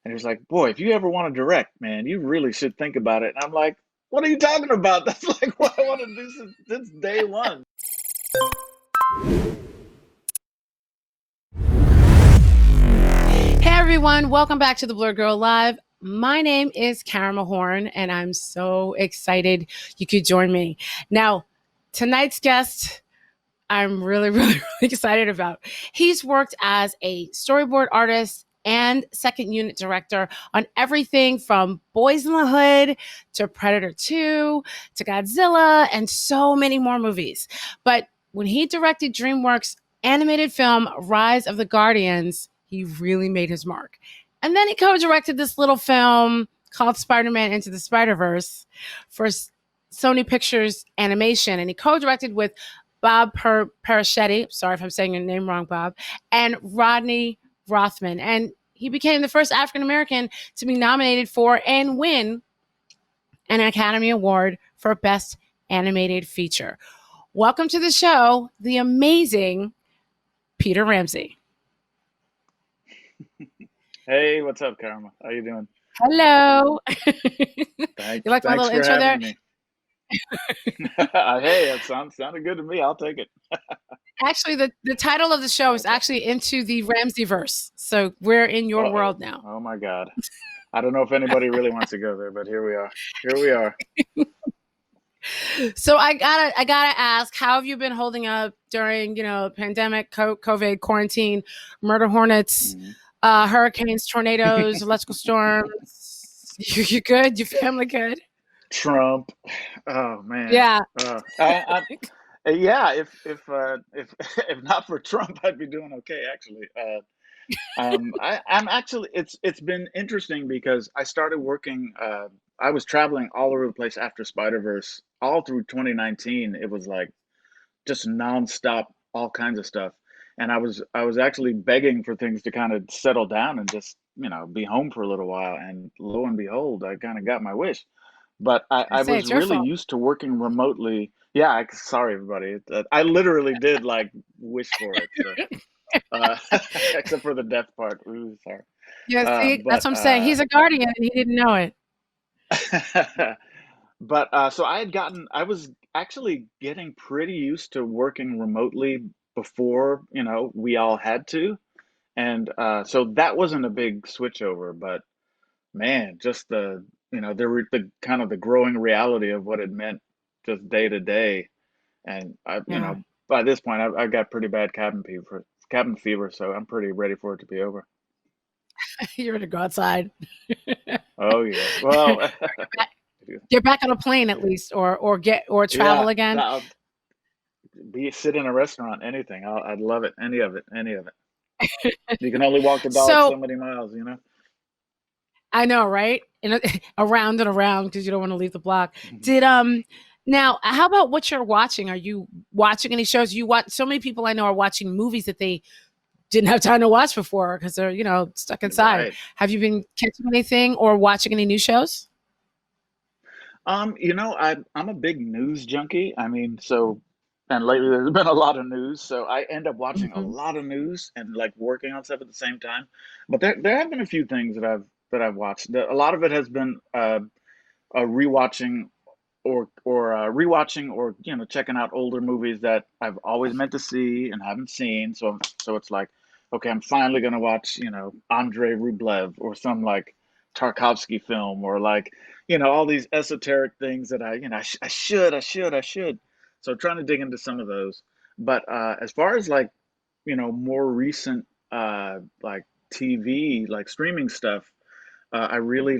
And he's like, boy, if you ever want to direct, man, you really should think about it. And I'm like, what are you talking about? That's like what I want to do since day one. Hey everyone, welcome back to the Blerd Girl Live. My name is Karama Horne, and I'm so excited you could join me. Now, tonight's guest, I'm really excited about. He's worked as a storyboard artist and second unit director on everything from Boys in the Hood to Predator 2 to Godzilla and so many more movies. But when he directed Dreamwork's animated film Rise of the Guardians, he really made his mark. And then he co-directed this little film called Spider-Man Into the Spider-Verse for Sony Pictures Animation. And he co-directed with Bob Persichetti, sorry if I'm saying your name wrong, Bob, and Rodney Rothman. And he became the first African-American to be nominated for and win an Academy Award for Best Animated Feature. Welcome to the show, the amazing Peter Ramsey. Hey, what's up, Karama? How you doing? Hello. Thanks, You like my thanks little for intro there? having me. Hey, that sounded good to me. I'll take it. Actually, the title of the show is actually Into the Ramsey Verse. So we're in your Uh-oh. world now. Oh my God. I don't know if anybody really wants to go there, but here we are. Here we are. So I gotta ask, how have you been holding up during, pandemic, COVID, quarantine, murder hornets, hurricanes, tornadoes, electrical storms? You good? Your family good? Trump. Oh man. Yeah. Yeah. If not for Trump, I'd be doing okay actually. I'm actually. It's been interesting because I started working. I was traveling all over the place after Spider-Verse, all through 2019. It was like just nonstop, all kinds of stuff. And I was actually begging for things to kind of settle down and just be home for a little while. And lo and behold, I kind of got my wish. But I I say was it's your really fault. used to working remotely. Yeah, sorry everybody. I literally did like wish for it. So, uh, except for the death part. Ooh, sorry. Yeah, see, that's But what I'm saying. He's a guardian and he didn't know it. but so I was actually getting pretty used to working remotely before, we all had to. And so that wasn't a big switch over, but man, just the kind of the growing reality of what it meant just day to day. And Yeah. by this point, I got pretty bad cabin fever, so I'm pretty ready for it to be over. You're gonna go outside. Oh yeah. Well, Get back on a plane at least, or yeah, travel again. I'll sit in a restaurant, anything. I'd love it, any of it, any of it. You can only walk the dog So so many miles. I know, right? And around and around because you don't want to leave the block. Mhm. Did Now, how about what you're watching? Are you watching any shows? You watch So many people I know are watching movies that they didn't have time to watch before because they're stuck inside. Right. Have you been catching anything or watching any new shows? I'm a big news junkie. I mean, and lately there's been a lot of news, so I end up watching a Mhm. lot of news and like working on stuff at the same time. But there have been a few things that I've watched. A lot of it has been rewatching or rewatching or checking out older movies that I've always meant to see and haven't seen. So it's like, okay, I'm finally gonna watch Andrei Rublev or some like Tarkovsky film or like all these esoteric things that I should. So trying to dig into some of those. But as far as like more recent like TV like streaming stuff, I really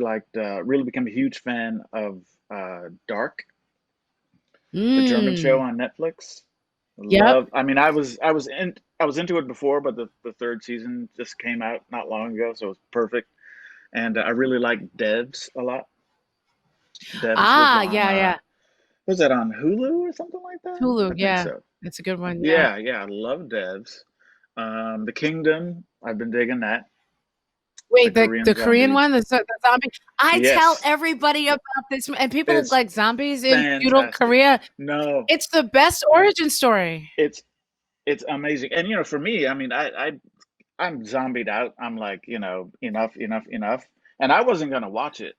become a huge fan of Dark, the German show Mm. on Netflix. Yep. I mean, I was into it before, but the third season just came out not long ago, so it was perfect. And I really like Devs a lot. Devs Yeah, yeah. was that on Hulu or something like that? Hulu. I think Yeah, so. that's a good one. Yeah. Yeah, yeah, I love Devs. The Kingdom, I've been digging that. The Wait, the Korean the Korean zombie. one, the zombie. I tell Yes, everybody about this, and people it's like zombies in feudal fantastic. Korea. No, It's the best origin story. it's amazing. And for me, I mean, I'm zombied out. I'm like, enough, enough, enough. And I wasn't gonna watch it,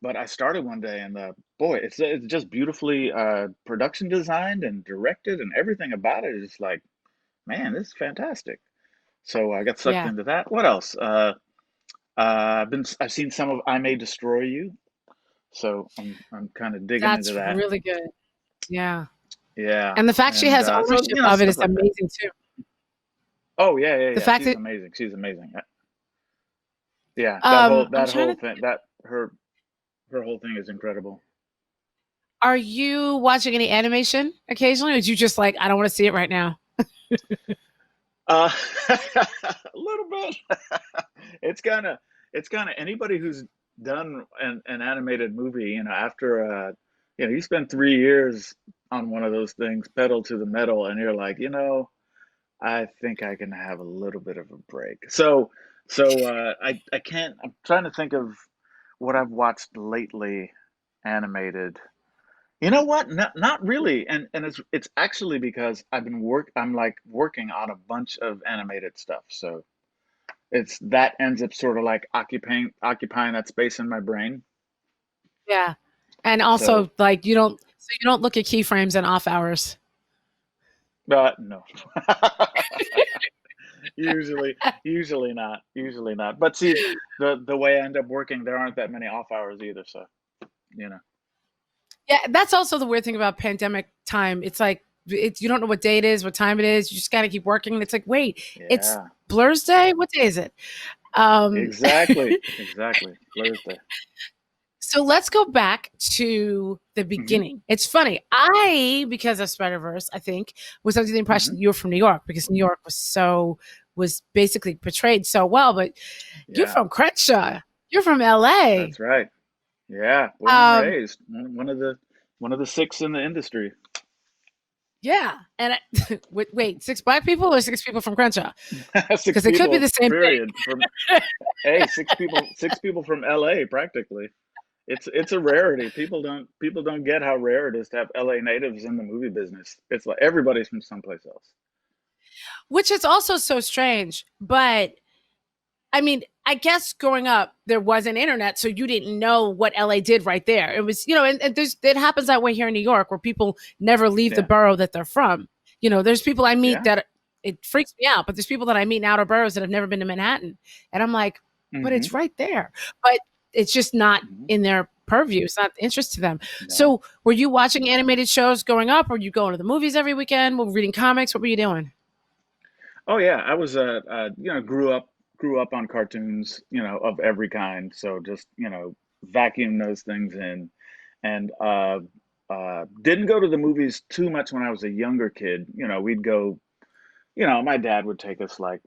but I started one day, and boy, it's just beautifully production designed and directed, and everything about it is like, man, this is fantastic. So I got sucked Yeah, into that. What else? I've seen some of I May Destroy You, so I'm kind of digging into that's that. really good. Yeah. Yeah, And the fact she and has so ownership of it stuff is like that. amazing too. Oh yeah, yeah, The yeah. fact She's that amazing. She's amazing. Yeah, that whole I'm that trying whole to thing her whole thing is incredible. are you watching any animation occasionally, or is you just like, I don't want to see it right now? Uh, a little bit. It's kind of anybody who's done an animated movie, after you spend 3 years on one of those things, pedal to the metal, and you're like, I think I can have a little bit of a break. So I can't. I'm trying to think of what I've watched lately, animated. You know what? Not really. And it's actually because I'm like working on a bunch of animated stuff. So it's that ends up sort of like occupying that space in my brain. Yeah. And So also like you don't look at keyframes and off hours. no. Usually usually not. But see, the way I end up working, there aren't that many off hours either, so you know. Yeah, that's also the weird thing about pandemic time. It's like you don't know what day it is, what time it is. You just got to keep working. And it's like, wait, it's Yeah. Blur's Day. What day is it? Um, Exactly. Exactly. Thursday. so let's go back to the Hmm. beginning. It's funny. I, because of Spider Verse, I think was under the impression Hmm. that you were from New York because New York was basically portrayed so well. But you're Yeah, from Crenshaw. You're from LA. that's right. Yeah, born and Um, raised. One of the six in the industry. yeah. And wait, six black people or six people from Crenshaw? Six Because it could be the people, same thing. period. From Hey, six people from LA practically. It's a rarity. People don't get how rare it is to have LA natives in the movie business. It's like everybody's from someplace else. Which is also so strange. But I mean, I guess growing up, there wasn't internet, so you didn't know what LA did right there. It was, and it happens that way here in New York where people never leave the Yeah, borough that they're from. There's people I meet yeah. that it freaks me out, but there's people that I meet in outer boroughs that have never been to Manhattan. And I'm like, but Hmm. it's right there. But it's just not Hmm. in their purview. It's not interest to them. No. So were you watching animated shows growing up? Or were you going to the movies every weekend? Were you reading comics? What were you doing? Oh yeah, I was grew up on cartoons, of every kind. So just, vacuum those things in, and didn't go to the movies too much when I was a younger kid. We'd go. My dad would take us like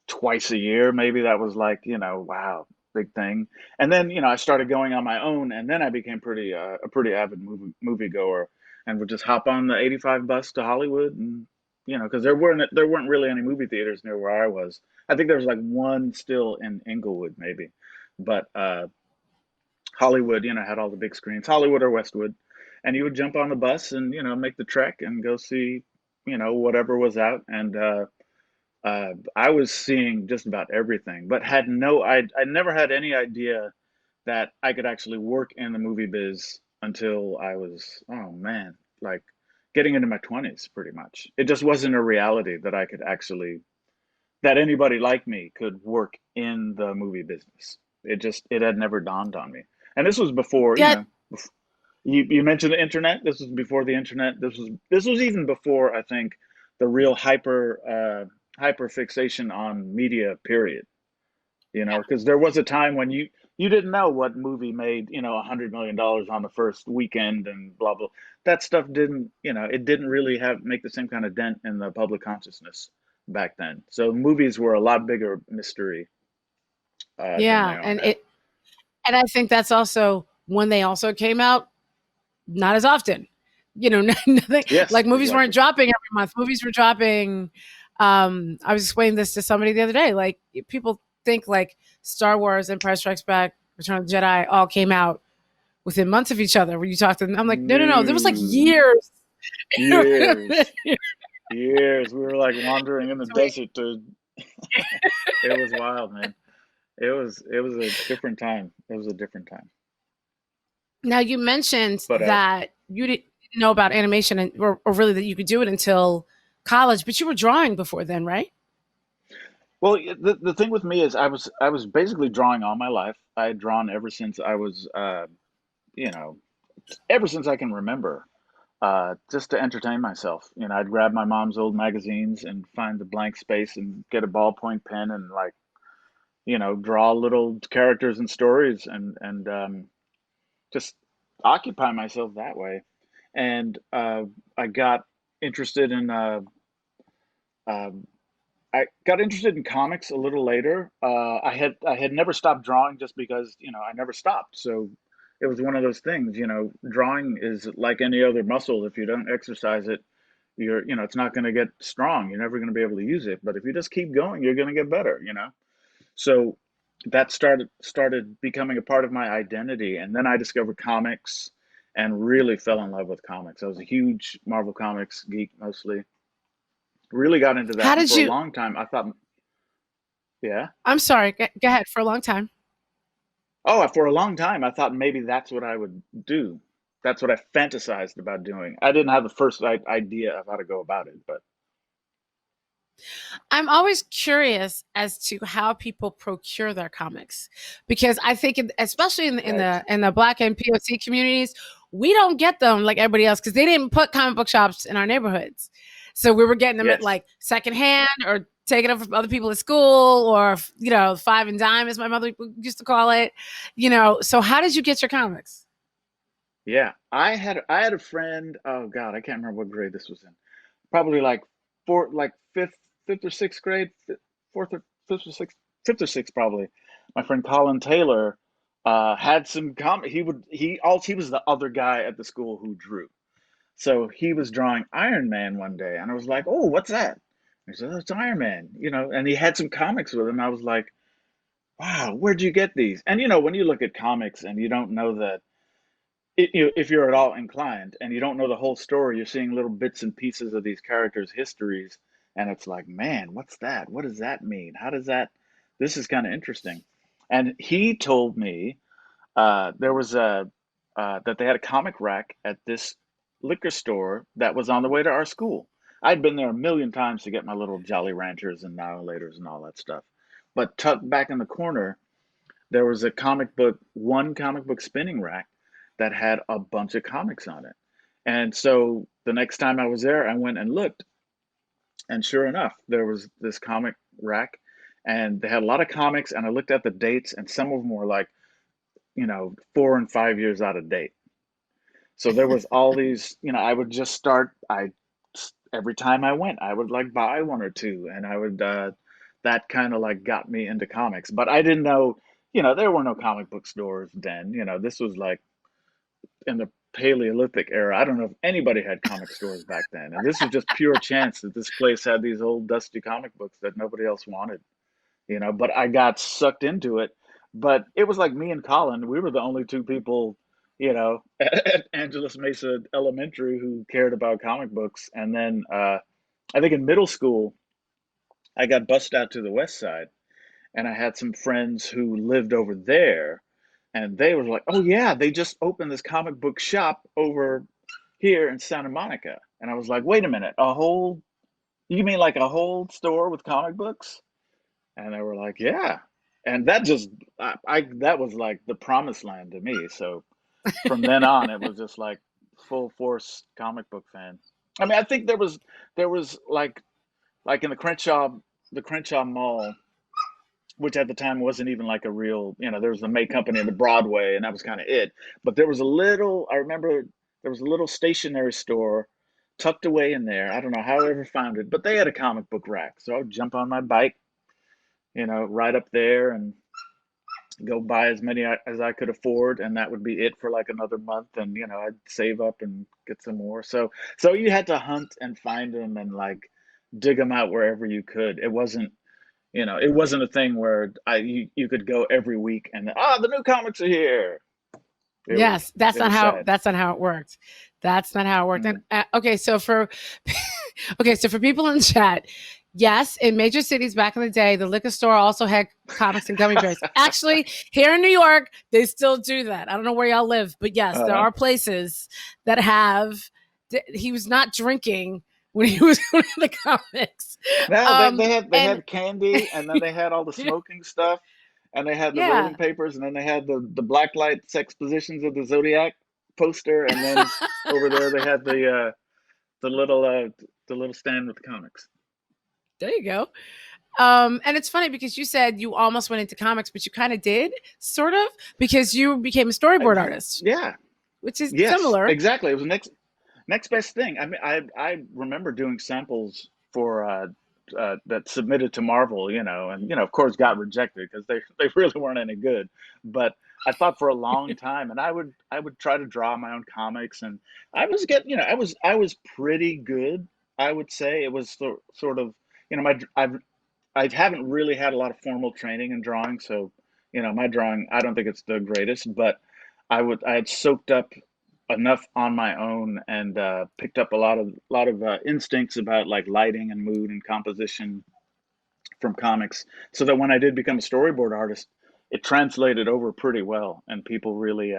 twice a year. Maybe that was like, wow, big thing. And then, I started going on my own, and then I became a pretty avid movie goer, and would just hop on the 85 bus to Hollywood, and because there weren't really any movie theaters near where I was. I think there was like one still in Inglewood, maybe, but Hollywood, had all the big screens, Hollywood or Westwood, and you would jump on the bus and make the trek and go see whatever was out. And I was seeing just about everything, but I never had any idea that I could actually work in the movie biz until I was, oh man, like getting into my 20s pretty much. It just wasn't a reality that that anybody like me could work in the movie business. It had never dawned on me. And this was before, Yeah, you mentioned the internet. This was before the internet. This was even before, I think, the real hyper fixation on media, period. Because there was a time when you didn't know what movie made, $100 million on the first weekend and blah blah. That stuff it didn't really have make the same kind of dent in the public consciousness back then. So movies were a lot bigger mystery than they yeah. are And now. I think that's also when they also came out, not as often. Nothing Yes, like movies weren't exactly. dropping every month. Movies were dropping. I was explaining this to somebody the other day. Like people think like Star Wars, Empire Strikes Back, Return of the Jedi all came out within months of each other. When you talk to them, I'm like, no, no, no. There was like No, years. So years, years. We were like wandering in the we, desert to. It was wild, man. It was a different time. It was a different time. Now you mentioned But that you didn't know about animation or really that you could do it until college, but you were drawing before then, right? well, the thing with me is I was basically drawing all my life. I had drawn ever since I was you know, ever since I can remember. Just to entertain myself. I'd grab my mom's old magazines and find the blank space and get a ballpoint pen and like, draw little characters and stories and just occupy myself that way. And I got interested in uh, I got interested in comics a little later. I had never stopped drawing just because I never stopped. So it was one of those things. Drawing is like any other muscle. If you don't exercise it, it's not going to get strong. You're never going to be able to use it. But if you just keep going, you're going to get better. So that started becoming a part of my identity, and then I discovered comics and really fell in love with comics. I was a huge Marvel Comics geek mostly. Really got into How that, and did for a you? long time I thought, yeah. I'm sorry. Go ahead for a long time. Oh, for a long time I thought maybe that's what I would do. That's what I fantasized about doing. I didn't have the first idea of how to go about it, but I'm always curious as to how people procure their comics because I think, especially right. in the Black and POC communities, we don't get them like everybody else because they didn't put comic book shops in our neighborhoods, so we were getting them at Yes. like secondhand or taking them from other people at school or five and dime as my mother used to call it. So how did you get your comics? Yeah. I had a friend, oh God, I can't remember what grade this was in. Probably like fifth or sixth grade, fourth or fifth or sixth probably. My friend Colin Taylor had some comic. He was the other guy at the school who drew. So he was drawing Iron Man one day, and I was like, "Oh, what's that?" He said, "Oh, it's Iron Man," and he had some comics with him. I was like, "Wow, where'd you get these?" And when you look at comics and you don't know that if you're at all inclined and you don't know the whole story, you're seeing little bits and pieces of these characters' histories, and it's like, man, what's that? What does that mean? How does that? This is kind of interesting. And he told me there was a that they had a comic rack at this liquor store that was on the way to our school. I'd been there a million times to get my little Jolly Ranchers and Now and Laters and all that stuff. But tucked back in the corner, there was one comic book spinning rack that had a bunch of comics on it. And so the next time I was there, I went and looked, and sure enough, there was this comic rack, and they had a lot of comics. And I looked at the dates, and some of them were like, 4 and 5 years out of date. So there was all these, I would just start, every time I went, I would like buy one or two, and I would, that kind of like got me into comics. But I didn't know, there were no comic book stores then. This was like in the Paleolithic era. I don't know if anybody had comic stores back then. And this was just pure chance that this place had these old dusty comic books that nobody else wanted. But I got sucked into it. But it was like me and Colin, we were the only two people, at Angeles Mesa Elementary who cared about comic books. And then I think in middle school, I got bussed out to the west side, and I had some friends who lived over there, and they were like, "Oh yeah, they just opened this comic book shop over here in Santa Monica." And I was like, "Wait a minute, you mean like a whole store with comic books?" And they were like, "Yeah." And that just that was like the promised land to me. So from then on, it was just like full force comic book fan. I mean, I think there was like in the Crenshaw Mall, which at the time wasn't even like a real, there was the May Company and the Broadway, and that was kind of it. But I remember there was a little stationery store tucked away in there. I don't know how I ever found it, but they had a comic book rack. So I would jump on my bike, right up there and go buy as many as I could afford, and that would be it for like another month. And I'd save up and get some more. So you had to hunt and find them and like dig them out wherever you could. It wasn't a thing where you could go every week and the new comics are here. It was Yes, that's it not was how sad. that's not how it worked. That's not how it worked. And Mm. okay, so for okay, so for people in the chat, Yes, in major cities back in the day, the liquor store also had comics and gummy bears. Actually, here in New York, they still do that. I don't know where y'all live, but yes, there Uh, are places that have. He was not drinking when he was doing the comics. no, they And had candy, and then they had all the smoking stuff, and they had the rolling yeah, papers, and then they had the black light sex positions of the Zodiac poster, and then over there they had the little the little stand with the comics. there you go. And it's funny because you said you almost went into comics, but you kind of did, sort of, because you became a storyboard artist, Yeah, which is yes, similar. exactly. It was the next best thing. I mean, I remember doing samples for that submitted to Marvel, and of course got rejected because they really weren't any good. But I thought for a long time, and I would try to draw my own comics, and I was getting, I was pretty good. I would say it was sort of, my I haven't really had a lot of formal training in drawing, so my drawing, I don't think it's the greatest, but I had soaked up enough on my own and picked up a lot of instincts about like lighting and mood and composition from comics, so that when I did become a storyboard artist, it translated over pretty well, and people really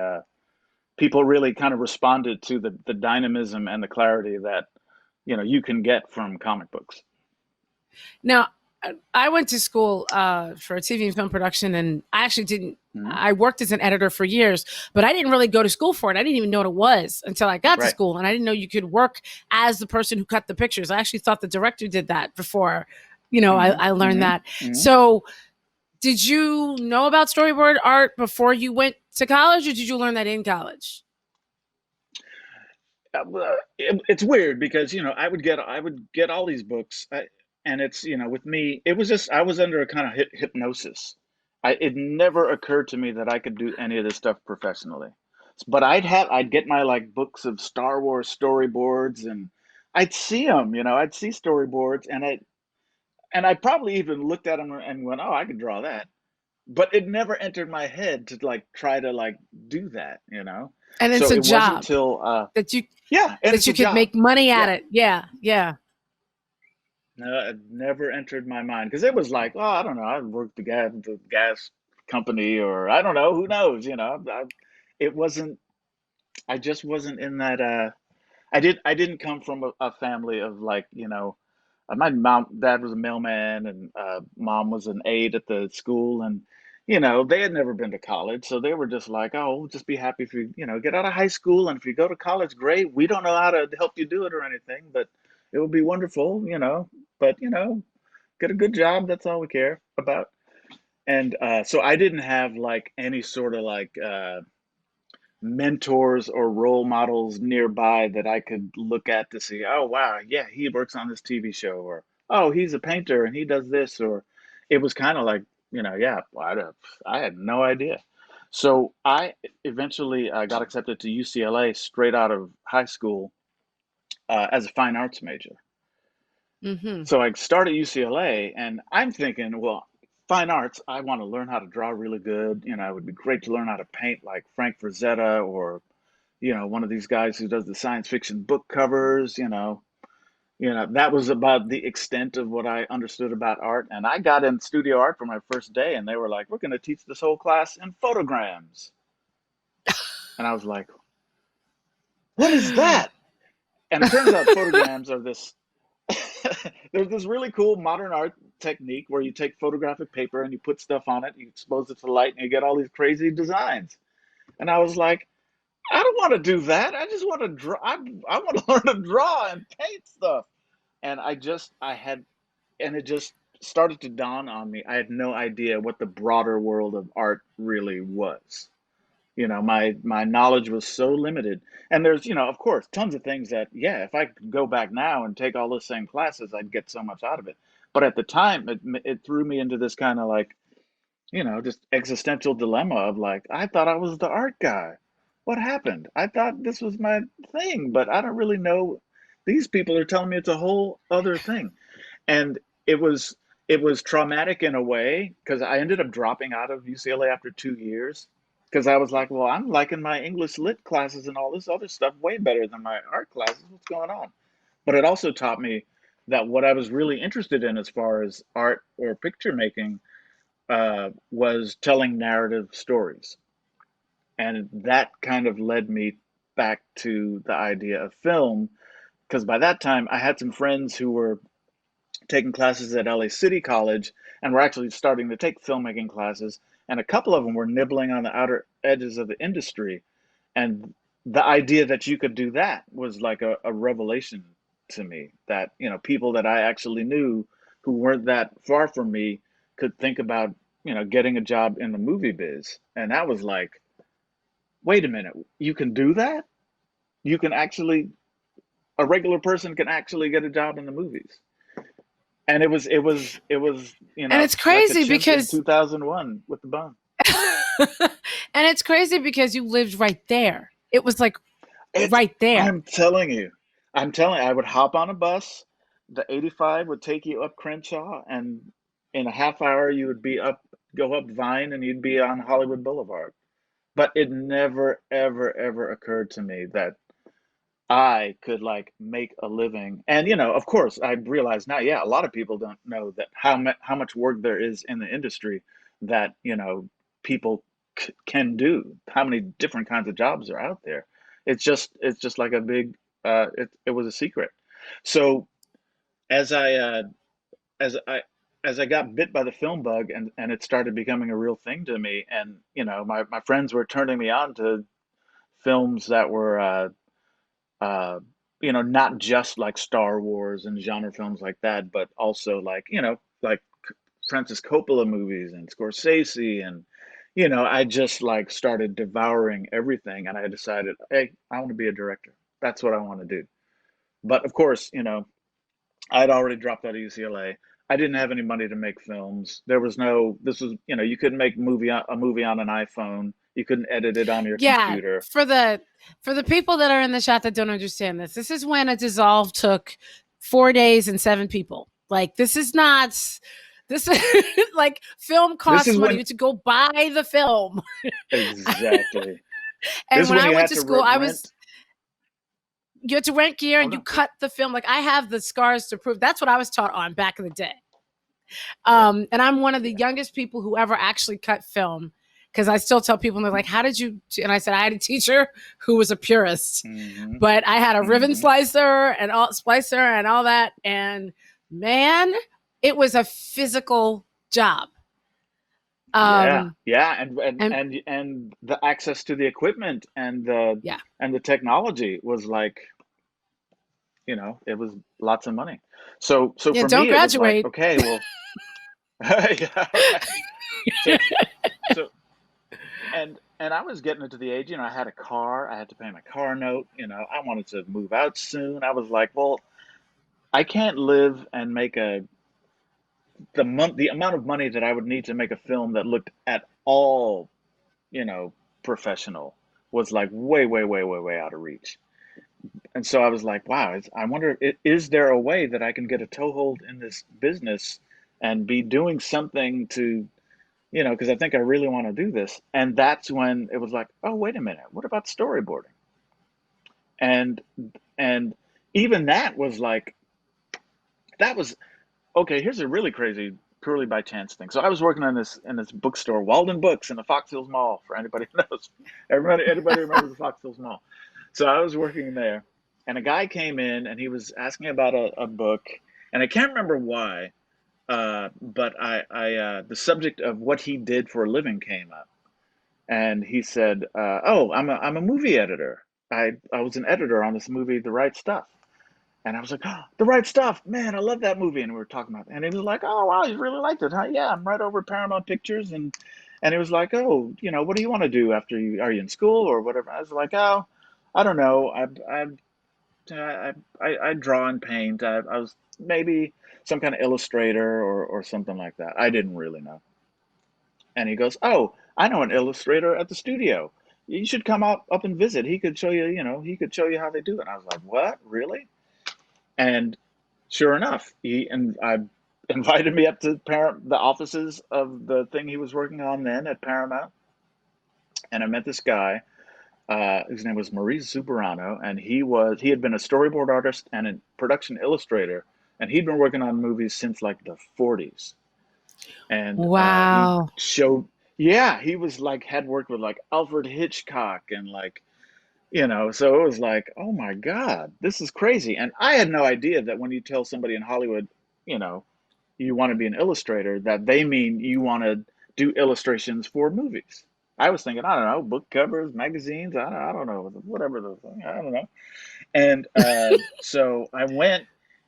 kind of responded to the dynamism and the clarity that you can get from comic books. Now, I went to school for TV and film production, and I actually didn't. Mhm. I worked as an editor for years, but I didn't really go to school for it. I didn't even know what it was until I got to Right. school, and I didn't know you could work as the person who cut the pictures. I actually thought the director did that before. Hmm. I learned Hmm. that. Hmm. So, did you know about storyboard art before you went to college, or did you learn that in college? It's weird because I would get all these books, and it's with me it was just I was under a kind of hypnosis. It never occurred to me that I could do any of this stuff professionally, but I'd get my like books of Star Wars storyboards, and I'd see them, I'd see storyboards, and I probably even looked at them and went, oh, I could draw that, but it never entered my head to like try to like do that. And it's So a it wasn't job until that you yeah, and that it's a you could job. make money at Yeah. it. Yeah, yeah. No, it never entered my mind because it was like, oh, I don't know, I worked the gas company, or I don't know, who knows, it wasn't. I just wasn't in that. I didn't come from a family of like, my dad was a mailman, and mom was an aide at the school, and they had never been to college, so they were just like, oh, we'll just be happy if you get out of high school, and if you go to college, great. We don't know how to help you do it or anything, but it would be wonderful, but get a good job. That's all we care about. And so I didn't have like any sort of like mentors or role models nearby that I could look at to see, oh, wow, yeah, he works on this TV show, or oh, he's a painter and he does this, or it was kind of like, yeah, I had no idea. So I eventually got accepted to UCLA straight out of high school as a fine arts major. Hmm. So I started UCLA, and I'm thinking, well, fine arts, I want to learn how to draw really good. It would be great to learn how to paint like Frank Frazetta, or, one of these guys who does the science fiction book covers. That was about the extent of what I understood about art. And I got in studio art for my first day, and they were like, we're going to teach this whole class in photograms. And I was like, what is that? And it turns out photograms are this there's this really cool modern art technique where you take photographic paper and you put stuff on it, you expose it to light, and you get all these crazy designs. And I was like, I don't want to do that. I just want to draw. I want to learn to draw and paint stuff. And it just started to dawn on me. I had no idea what the broader world of art really was. My knowledge was so limited, and there's of course tons of things that, yeah, if I could go back now and take all those same classes, I'd get so much out of it. But at the time, it threw me into this kind of like, just existential dilemma of like, I thought I was the art guy. What happened? I thought this was my thing, but I don't really know. These people are telling me it's a whole other thing. And it was traumatic in a way because I ended up dropping out of UCLA after 2 years because I was like, well, I'm liking my English lit classes and all this other stuff way better than my art classes. What's going on? But it also taught me that what I was really interested in as far as art or picture making was telling narrative stories. And that kind of led me back to the idea of film, because by that time I had some friends who were taking classes at LA City College and were actually starting to take filmmaking classes. And a couple of them were nibbling on the outer edges of the industry. And the idea that you could do that was like a revelation to me, that, people that I actually knew who weren't that far from me could think about, getting a job in the movie biz. And that was like, wait a minute, you can do that? You can actually, a regular person can actually get a job in the movies. And it was, And it's like a crazy chimp in because 2001 with the bone. and it's crazy because you lived right there. It was like It's, right there. I'm telling you, I would hop on a bus. The 85 would take you up Crenshaw, and in a half hour you would go up Vine, and you'd be on Hollywood Boulevard. But it never, ever, ever occurred to me that I could like make a living. And of course, I realize now, yeah, a lot of people don't know that how much work there is in the industry that, people can do. How many different kinds of jobs are out there. It's just like a big it was a secret. So as I as I as I got bit by the film bug, and it started becoming a real thing to me, and my friends were turning me on to films that were uh, not just like Star Wars and genre films like that, but also like, like Francis Coppola movies and Scorsese. And, I just like started devouring everything. And I decided, hey, I want to be a director. That's what I want to do. But of course, I'd already dropped out of UCLA. I didn't have any money to make films. There was no, this was, you couldn't make a movie on an iPhone. You couldn't edit it on your Yeah, computer. for the people that are in the chat that don't understand this, this is when a dissolve took 4 days and 7 people. Like this is not this like film This costs is money. when You to go buy the film. exactly. This And is when when I you went had to to school, I was rent. you had to rent gear Oh and you no. cut the film. Like I have the scars to prove. That's what I was taught on back in the day. Yeah. And I'm one of the Yeah. youngest people who ever actually cut film because I still tell people, and they're like, "How did you?" And I said, "I had a teacher who was a purist, Hmm. but I had a ribbon Hmm. splicer and all that. And man, it was a physical job. Yeah, Um, yeah, and and the access to the equipment and the yeah, technology was like, it was lots of money. So yeah, for don't me, it was like, graduate. okay, well, yeah, right. So so and I was getting into the age, I had a car, I had to pay my car note, I wanted to move out soon. I was like, well, I can't live and make the amount of money that I would need to make a film that looked at all, you know, professional was like way, way, way, way, way out of reach. And so I was like, wow, I wonder, is there a way that I can get a toehold in this business and be doing something to, because I think I really want to do this. And that's when it was like, oh, wait a minute, what about storyboarding? And and even that was like, that was okay. Here's a really crazy, purely by chance thing. So I was working on this in this bookstore, Walden Books, in the Fox Hills Mall. For anybody who knows, anybody remembers the Fox Hills Mall. So I was working there, and a guy came in and he was asking about a book, and I can't remember why, but the subject of what he did for a living came up, and he said, "Oh, I'm a movie editor. I was an editor on this movie, The Right Stuff." And I was like, oh, The Right Stuff, man, I love that movie. And we were talking about it. And he was like, oh, wow, you really liked it, huh? Yeah, I'm right over at Paramount Pictures. And he was like, oh, what do you want to do after are you in school or whatever? I was like, oh, I don't know. I draw and paint. I was maybe some kind of illustrator or something like that. I didn't really know. And he goes, oh, I know an illustrator at the studio. You should come up and visit. He could show you, he could show you how they do it. And I was like, what? Really? And sure enough, he and I invited me up to the offices of the thing he was working on then at Paramount, and I met this guy. His name was Maurice Zuberano, and he had been a storyboard artist and a production illustrator and he'd been working on movies since like the 40s. And he Wow. showed, yeah, he was like had worked with like Alfred Hitchcock and like, so it was like, oh my God, this is crazy. And I had no idea that when you tell somebody in Hollywood, you know, you want to be an illustrator, that they mean you want to do illustrations for movies. I was thinking, I don't know, book covers, magazines, I don't know, whatever the thing, I don't know. And so I went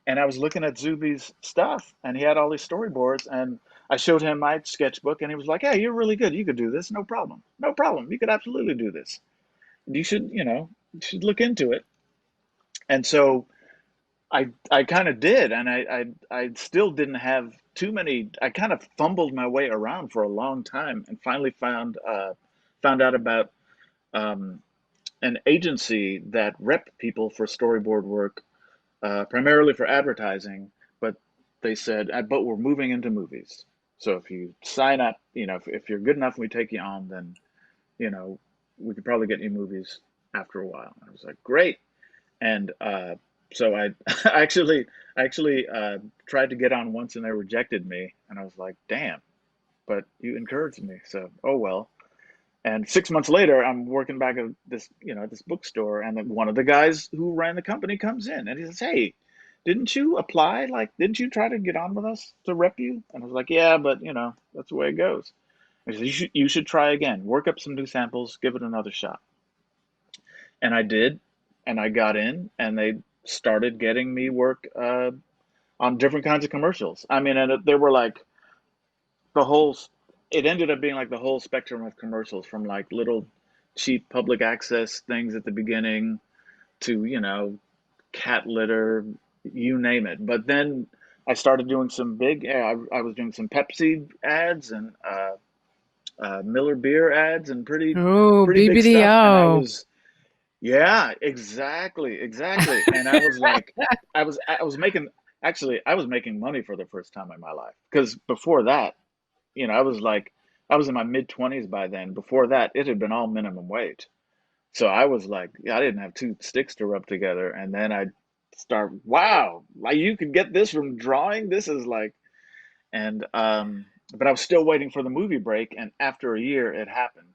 and I was looking at Zuby's stuff, and he had all these storyboards. And I showed him my sketchbook, and he was like, "Hey, you're really good. You could do this. No problem. No problem. You could absolutely do this. You should, you should look into it." And so I kind of did, and I still didn't have too many. I kind of fumbled my way around for a long time, and finally found out about um, an agency that rep people for storyboard work, primarily for advertising. But they said, but we're moving into movies. So if you sign up, if you're good enough and we take you on, then, you know, we could probably get you movies after a while. I was like, great. And so I I actually tried to get on once and they rejected me. And I was like, damn, but you encouraged me. So, oh well. And 6 months later, I'm working back at this bookstore, and then one of the guys who ran the company comes in, and he says, "Hey, didn't you apply? Like, didn't you try to get on with us to rep you?" And I was like, "Yeah, but that's the way it goes." He said, "You should try again. Work up some new samples. Give it another shot." And I did, and I got in, and they started getting me work on different kinds of commercials. I mean, and there were like the whole it ended up being like the whole spectrum of commercials, from like little cheap public access things at the beginning to cat litter, you name it. But then I started doing some big, yeah, I was doing some Pepsi ads and Miller beer ads and Oh, pretty big stuff. And I BBDO. was, yeah, exactly. And I was like, I was making, actually I was making money for the first time in my life, because before that, I was like, I was in my mid 20s by then. Before that, it had been all minimum wage. So I was like, yeah, I didn't have two sticks to rub together. And then I start, wow, like you could get this from drawing. This is like, and but I was still waiting for the movie break. And after a year, it happened,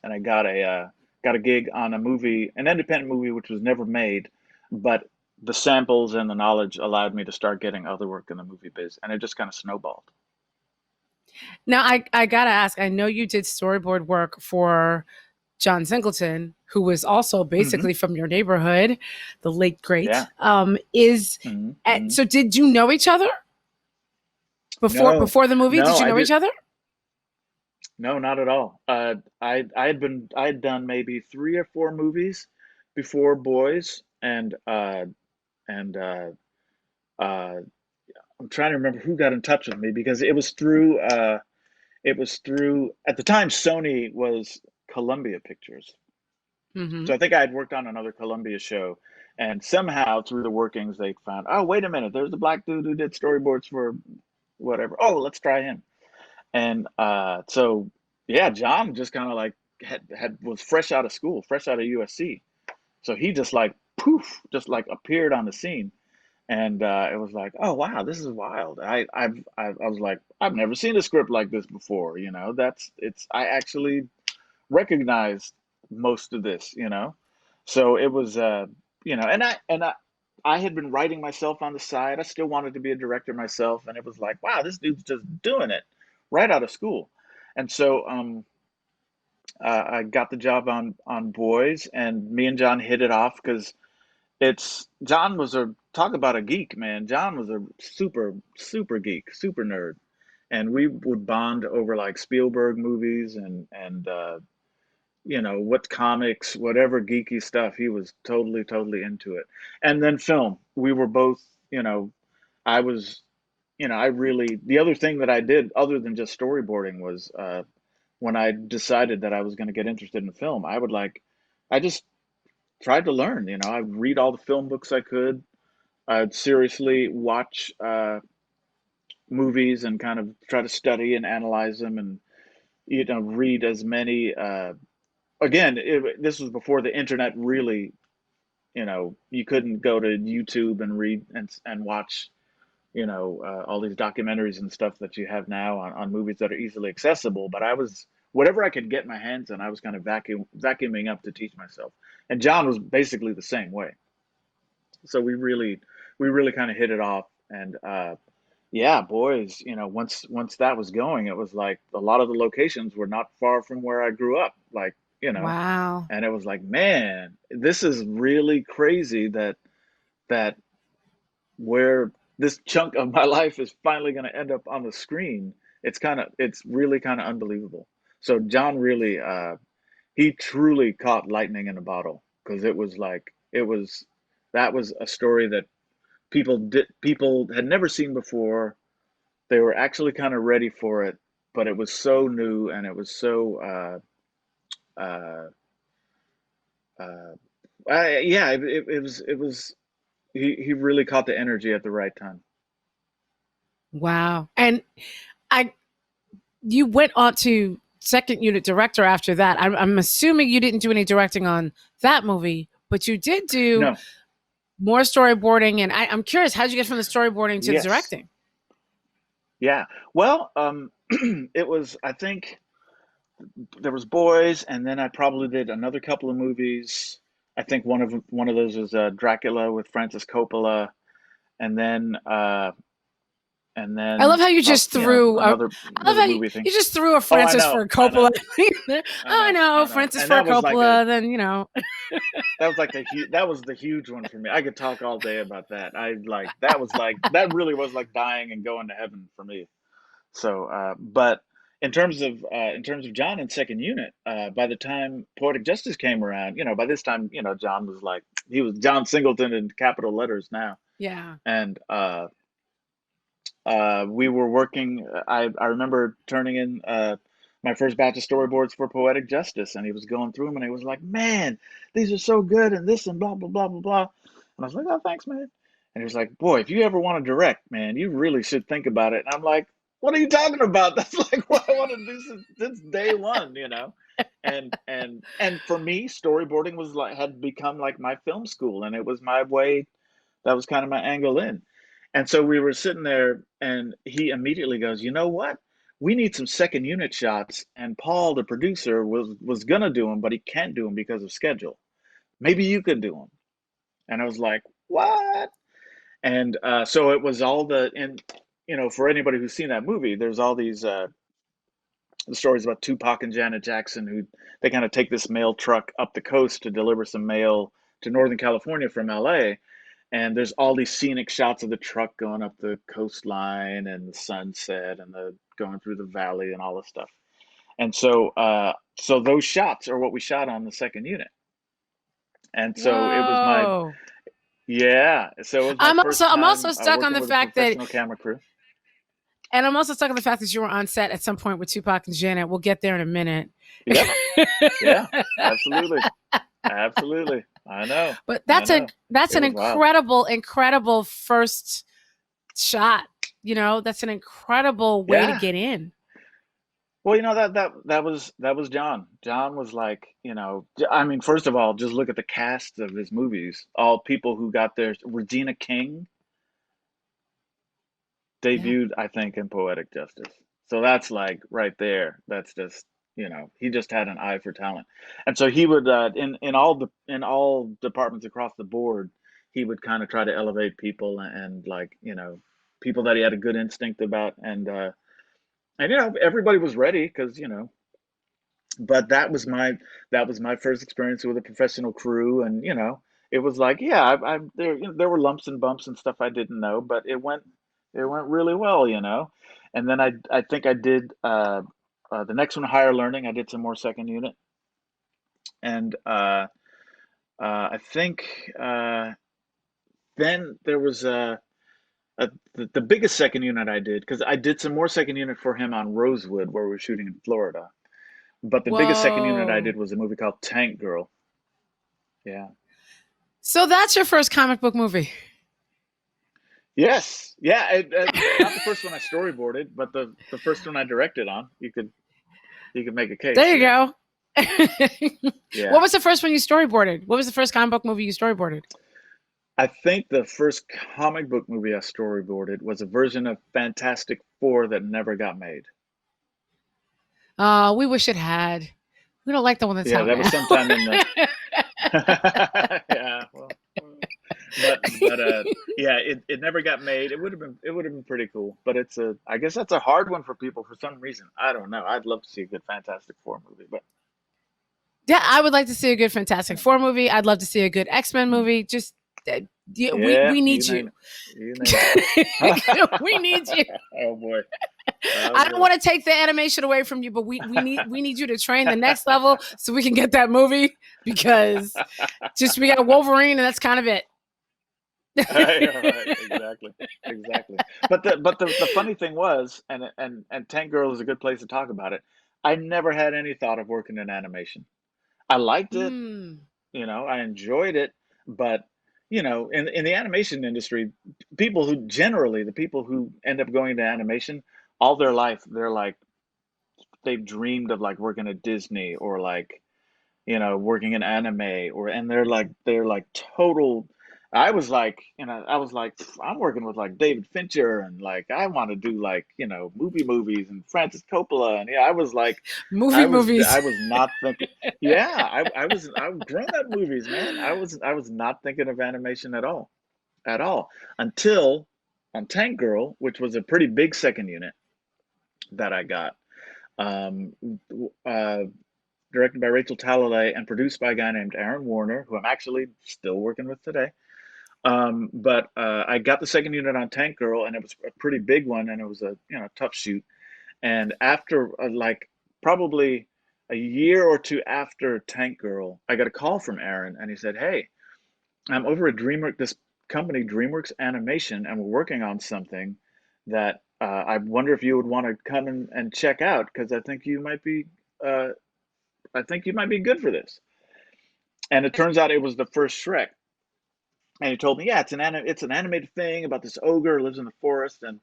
and I got a gig on a movie, an independent movie, which was never made, but the samples and the knowledge allowed me to start getting other work in the movie biz, and it just kind of snowballed. Now, I gotta ask. I know you did storyboard work for John Singleton, who was also Hmm. basically from your neighborhood, the late great. Yeah. Is Hmm. so? Did you know each other No, before the movie? Did no, you I know did. each other? No, not at all. I had done maybe three or four movies before Boys, and uh, I'm trying to remember who got in touch with me, because it was through at the time Sony was Columbia Pictures. Hmm. So I think I had worked on another Columbia show, and somehow through the workings they found, oh, wait a minute, there's the black dude who did storyboards for whatever. Oh, let's try him. And so yeah, John just kind of like had was fresh out of school, fresh out of USC. So he just like poof, just like appeared on the scene. And it was like, oh wow, this is wild. I was like, I've never seen a script like this before. I actually recognized most of this. So it was, and I had been writing myself on the side. I still wanted to be a director myself, and it was like, wow, this dude's just doing it right out of school. And so I got the job on Boys, and me and John hit it off, because it's John was a talk about a geek, man. John was a super geek, super nerd, and we would bond over like Spielberg movies and what comics, whatever geeky stuff. He was totally into it. And then film. We were both, I was, I really, the other thing that I did other than just storyboarding was when I decided that I was going to get interested in film, I just tried to learn. I'd read all the film books I could. I'd seriously watch movies and kind of try to study and analyze them, and read as many. Again, this was before the internet really you couldn't go to YouTube and read and watch, all these documentaries and stuff that you have now on movies that are easily accessible. But I was whatever I could get my hands on, I was kind of vacuuming up to teach myself. And John was basically the same way. So we really kind of hit it off. And yeah, boys, once that was going, it was like a lot of the locations were not far from where I grew up. Like, Wow. and it was like, man, this is really crazy that where this chunk of my life is finally going to end up on the screen. It's really kind of unbelievable. So John really, he truly caught lightning in a bottle, because that was a story that people had never seen before. They were actually kind of ready for it, but it was so new, and it was so, uh, uh, yeah, it was, he really caught the energy at the right time. Wow. And I you went on to second unit director after that. I'm assuming you didn't do any directing on that movie, but you did do No, more storyboarding. And I'm curious, how'd you get from the storyboarding to the yes, directing? yeah. Well, it was, I think there was Boys, and then I probably did another couple of movies. I think one of those was Dracula with Francis Coppola, and then I love how you prob just threw. another I love little how you, movie thing. you just threw a Oh, I Francis know, Ford I Coppola. know, Oh, I I know, know I know. Francis And Ford that was like a Coppola. Then that was like that was the huge one for me. I could talk all day about that. That really was like dying and going to heaven for me. So, but in terms of John and second unit, by the time Poetic Justice came around, by this time, John was like, he was John Singleton in capital letters now, yeah. and we were working. I remember turning in my first batch of storyboards for Poetic Justice, and he was going through them, and he was like, "Man, these are so good," and this and blah blah blah blah blah. And I was like, "Oh, thanks, man." And he was like, "Boy, if you ever want to direct, man, you really should think about it." And I'm like, "What are you talking about? That's like what I want to do since day one." And for me, storyboarding was like had become like my film school, and it was my way. That was kind of my angle in. And so we were sitting there, and he immediately goes, "You know what? We need some second unit shots." And Paul, the producer, was gonna do them, but he can't do them because of schedule. Maybe you could do them. And I was like, "What?" And so it was all and for anybody who's seen that movie, there's all these the stories about Tupac and Janet Jackson, who they kind of take this mail truck up the coast to deliver some mail to Northern California from LA. And there's all these scenic shots of the truck going up the coastline and the sunset and the going through the valley and all this stuff. And so those shots are what we shot on the second unit. And so it was my Whoa. yeah, so it was my first I'm also time stuck on working the with a fact that, professional camera crew. and I'm also stuck on the fact that you were on set at some point with Tupac and Janet. We'll get there in a minute. Yep. Yeah. Absolutely. Absolutely. I know. But I know. that's It an was wild. incredible first shot. That's an incredible way to Yeah. get in. Well, that was John. John was like, I mean, first of all, just look at the cast of his movies. All people who got their Regina King Yeah. debuted, I think, in Poetic Justice. So that's like right there. That's just, he just had an eye for talent. And so he would in all departments across the board, he would kind of try to elevate people and like, people that he had a good instinct about and everybody was ready because, but that was my first experience with a professional crew, and it was like, yeah, there were lumps and bumps and stuff I didn't know, but it went really well, and then I think I did the next one, higher learning. I did some more second unit, and I think then there was the biggest second unit I did, because I did some more second unit for him on Rosewood, where we were shooting in Florida. But the biggest second unit I Whoa. did was a movie called Tank Girl. Yeah. So that's your first comic book movie. Yes. Yeah. Not the first one I storyboarded, but the first one I directed on. You could make a case. There you Yeah. go. What Yeah. was the first one you storyboarded? What was the first comic book movie you storyboarded? I think the first comic book movie I storyboarded was a version of Fantastic Four that never got made. We wish it had. We don't like the one that's Yeah, out that was now. sometime in the yeah, well, but yeah, it never got made. It would have been pretty cool, but I guess that's a hard one for people for some reason. I don't know. I'd love to see a good Fantastic Four movie, but Yeah, I would like to see a good Fantastic yeah. Four movie. I'd love to see a good X-Men Mm. movie. Just yeah, we Yeah, we you need name you. it. You name it. We need you. Oh boy. Oh I don't boy. want to take the animation away from you, but we need you to train the next level so we can get that movie because just we got Wolverine and that's kind of it. Yeah, right, exactly, exactly. But the funny thing was, and Tank Girl is a good place to talk about it. I never had any thought of working in animation. I liked it, Hmm. I enjoyed it, but in the animation industry, the people who end up going to animation all their life, they're like they've dreamed of like working at Disney or like working in anime and they're like total. I was like, I'm working with like David Fincher and like I want to do like, movies and Francis Coppola and yeah, I was like, Movie movies. I was not thinking. Yeah, I was grown up movies, man. I was not thinking of animation at all until on Tank Girl, which was a pretty big second unit that I got. Um, uh, Directed by Rachel Talalay and produced by a guy named Aaron Warner, who I'm actually still working with today. But I got the second unit on Tank Girl, and it was a pretty big one, and it was a tough shoot. And after like probably a year or two after Tank Girl, I got a call from Aaron, and he said, "Hey, I'm over at Dreamwork, this company, DreamWorks Animation, and we're working on something that I wonder if you would want to come and check out because uh, I think you might be good for this." And it turns out it was the first Shrek. And he told me, yeah, it's an animated thing about this ogre who lives in the forest. And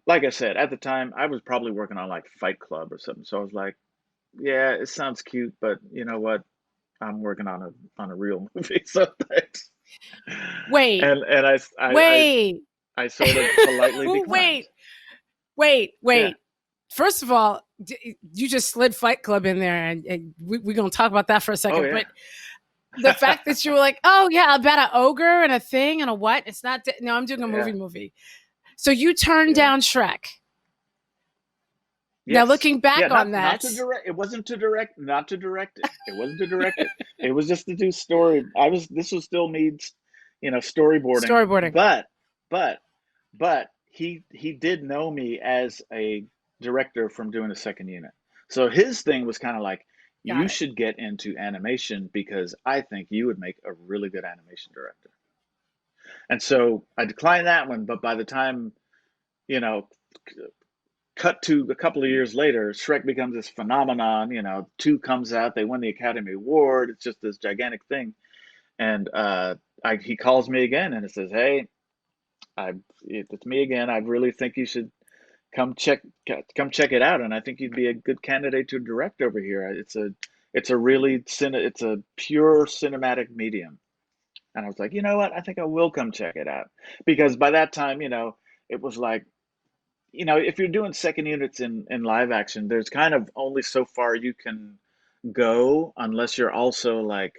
like I said, at the time, I was probably working on like Fight Club or something. So I was like, yeah, it sounds cute, but you know what? I'm working on a real movie, so thanks. Wait, And wait, I sort of politely declined. wait, wait, Yeah. wait. First of all, you just slid Fight Club in there, and we're gonna talk about that for a Oh second. yeah. But the fact that you were like, "Oh yeah, about an ogre and a thing and a what?" It's not. No, I'm doing a Yeah. movie. So you turned Yeah. down Shrek. Now Yes. looking Yeah, back on not that, to direct. It wasn't to direct, not to direct it. It wasn't to direct it. It was just to do story. This was still me, storyboarding. storyboarding. But but he did know me as a director from doing a second unit. So his thing was kind of like, you Got it. should get into animation because I think you would make a really good animation director. And so I declined that one, but by the time, you know, cut to a couple of years later, Shrek becomes this phenomenon. Two comes out, they win the Academy Award. It's just this gigantic thing. And he calls me again and it says, "Hey, it's me again. I really think you should come check come check it out, and I think you'd be a good candidate to direct over here. It's a pure cinematic medium." And I was like, you know what? I think I will come check it out because by that time, it was like, if you're doing second units in live action, there's kind of only so far you can go unless you're also like,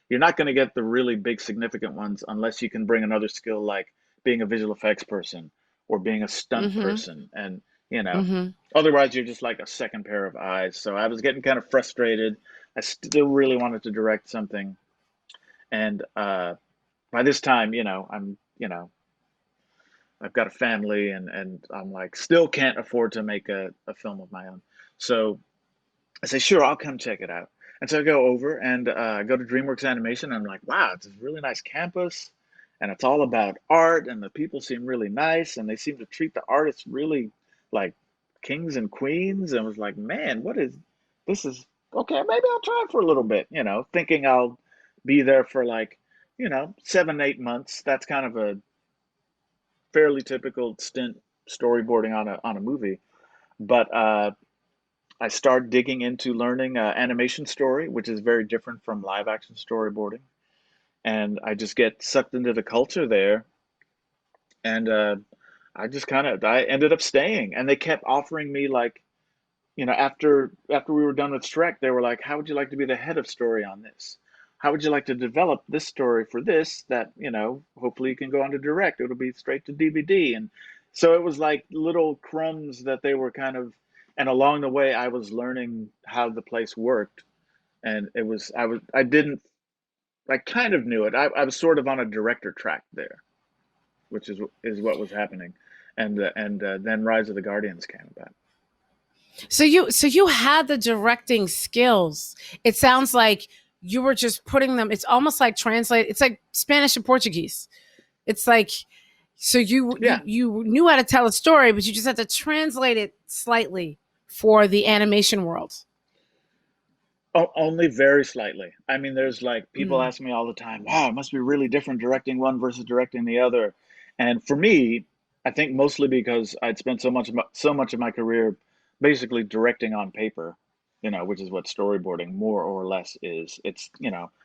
you're not going to get the really big significant ones unless you can bring another skill like being a visual effects person or being a stunt Mm-hmm. person. And, you know, Mm-hmm. otherwise you're just like a second pair of eyes. So I was getting kind of frustrated. I still really wanted to direct something. And by this time, I've got a family and I'm like, still can't afford to make a film of my own. So I say, sure, I'll come check it out. And so I go over and go to DreamWorks Animation. And I'm like, wow, it's a really nice campus. And it's all about art. And the people seem really nice. And they seem to treat the artists really like kings and queens. And I was like, man, this is okay. Maybe I'll try it for a little bit, thinking I'll be there for like, 7, 8 months. That's kind of a fairly typical stint storyboarding on a movie. But I started digging into learning animation story, which is very different from live action storyboarding. And I just get sucked into the culture there. And I ended up staying. And they kept offering me like, after we were done with Shrek, they were like, "How would you like to be the head of story on this? How would you like to develop this story for this that, hopefully you can go on to direct. It'll be straight to DVD." And so it was like little crumbs that they were and along the way I was learning how the place worked. And I kind of knew it. I was sort of on a director track there, which is what was happening. And then Rise of the Guardians came about. So you had the directing skills. It sounds like you were just putting them. It's almost like translate. It's like Spanish and Portuguese. It's like so Yeah. you knew how to tell a story, but you just had to translate it slightly for the animation world. Only very slightly. I mean, there's like people Mm. ask me all the time, wow, it must be really different directing one versus directing the other. And for me, I think mostly because I'd spent so much of my career basically directing on paper, which is what storyboarding more or less is. It's,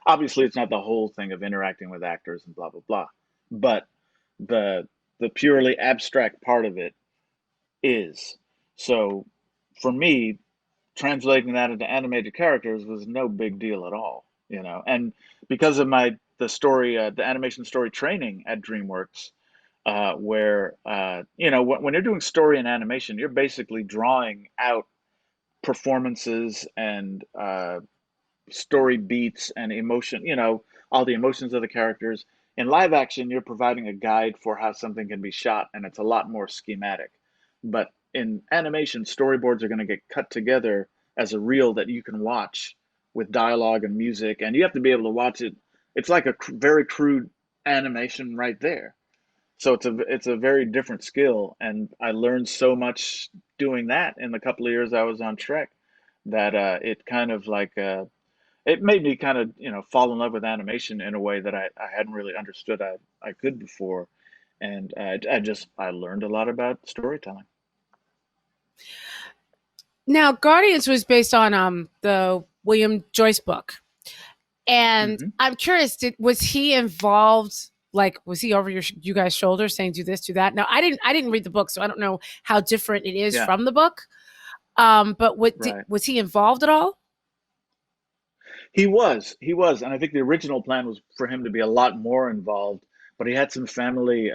obviously it's not the whole thing of interacting with actors and blah blah blah, but the the purely abstract part of it is. So for me, translating that into animated characters was no big deal at all. And because of the animation story training at DreamWorks, where when you're doing story and animation, you're basically drawing out performances and story beats and emotion, all the emotions of the characters. In live action, you're providing a guide for how something can be shot, and it's a lot more schematic. But in animation, storyboards are going to get cut together as a reel that you can watch with dialogue and music, and you have to be able to watch it. It's like a very crude animation right there. So it's a very different skill, and I learned so much doing that in the couple of years I was on Trek that it kind of like it made me kind of fall in love with animation in a way that I hadn't really understood I could before. And I learned a lot about storytelling. Now, Guardians was based on the William Joyce book, and Hmm. I'm curious. Was he involved? Like, was he over you guys' shoulders saying, "Do this, do that"? Now, I didn't read the book, so I don't know how different it is Yeah, from the book. But right. was he involved at all? He was, and I think the original plan was for him to be a lot more involved, but he had some family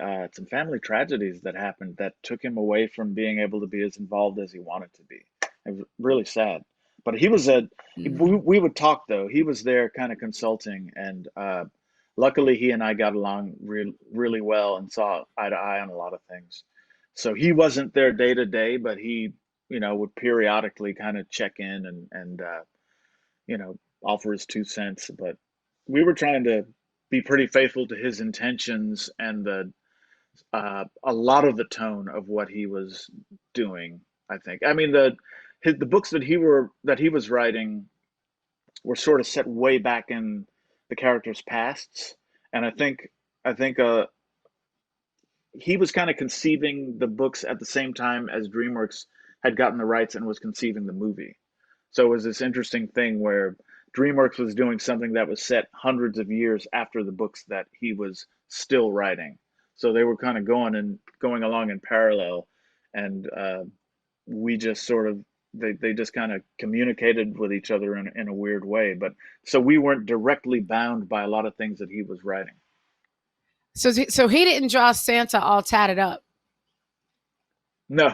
tragedies that happened that took him away from being able to be as involved as he wanted to be. It was really sad. But Mm. we would talk though. He was there kind of consulting, and luckily he and I got along really well and saw eye to eye on a lot of things. So he wasn't there day to day, but he, would periodically kind of check in and offer his 2 cents. But we were trying to be pretty faithful to his intentions and a lot of the tone of what he was doing. I think. I mean the books that he was writing were sort of set way back in the characters' pasts, and I think he was kind of conceiving the books at the same time as DreamWorks had gotten the rights and was conceiving the movie. So it was this interesting thing where DreamWorks was doing something that was set hundreds of years after the books that he was still writing. So they were kind of going along in parallel, and we just sort of they just kind of communicated with each other in a weird way. But so we weren't directly bound by a lot of things that he was writing. So he didn't draw Santa all tatted up. No,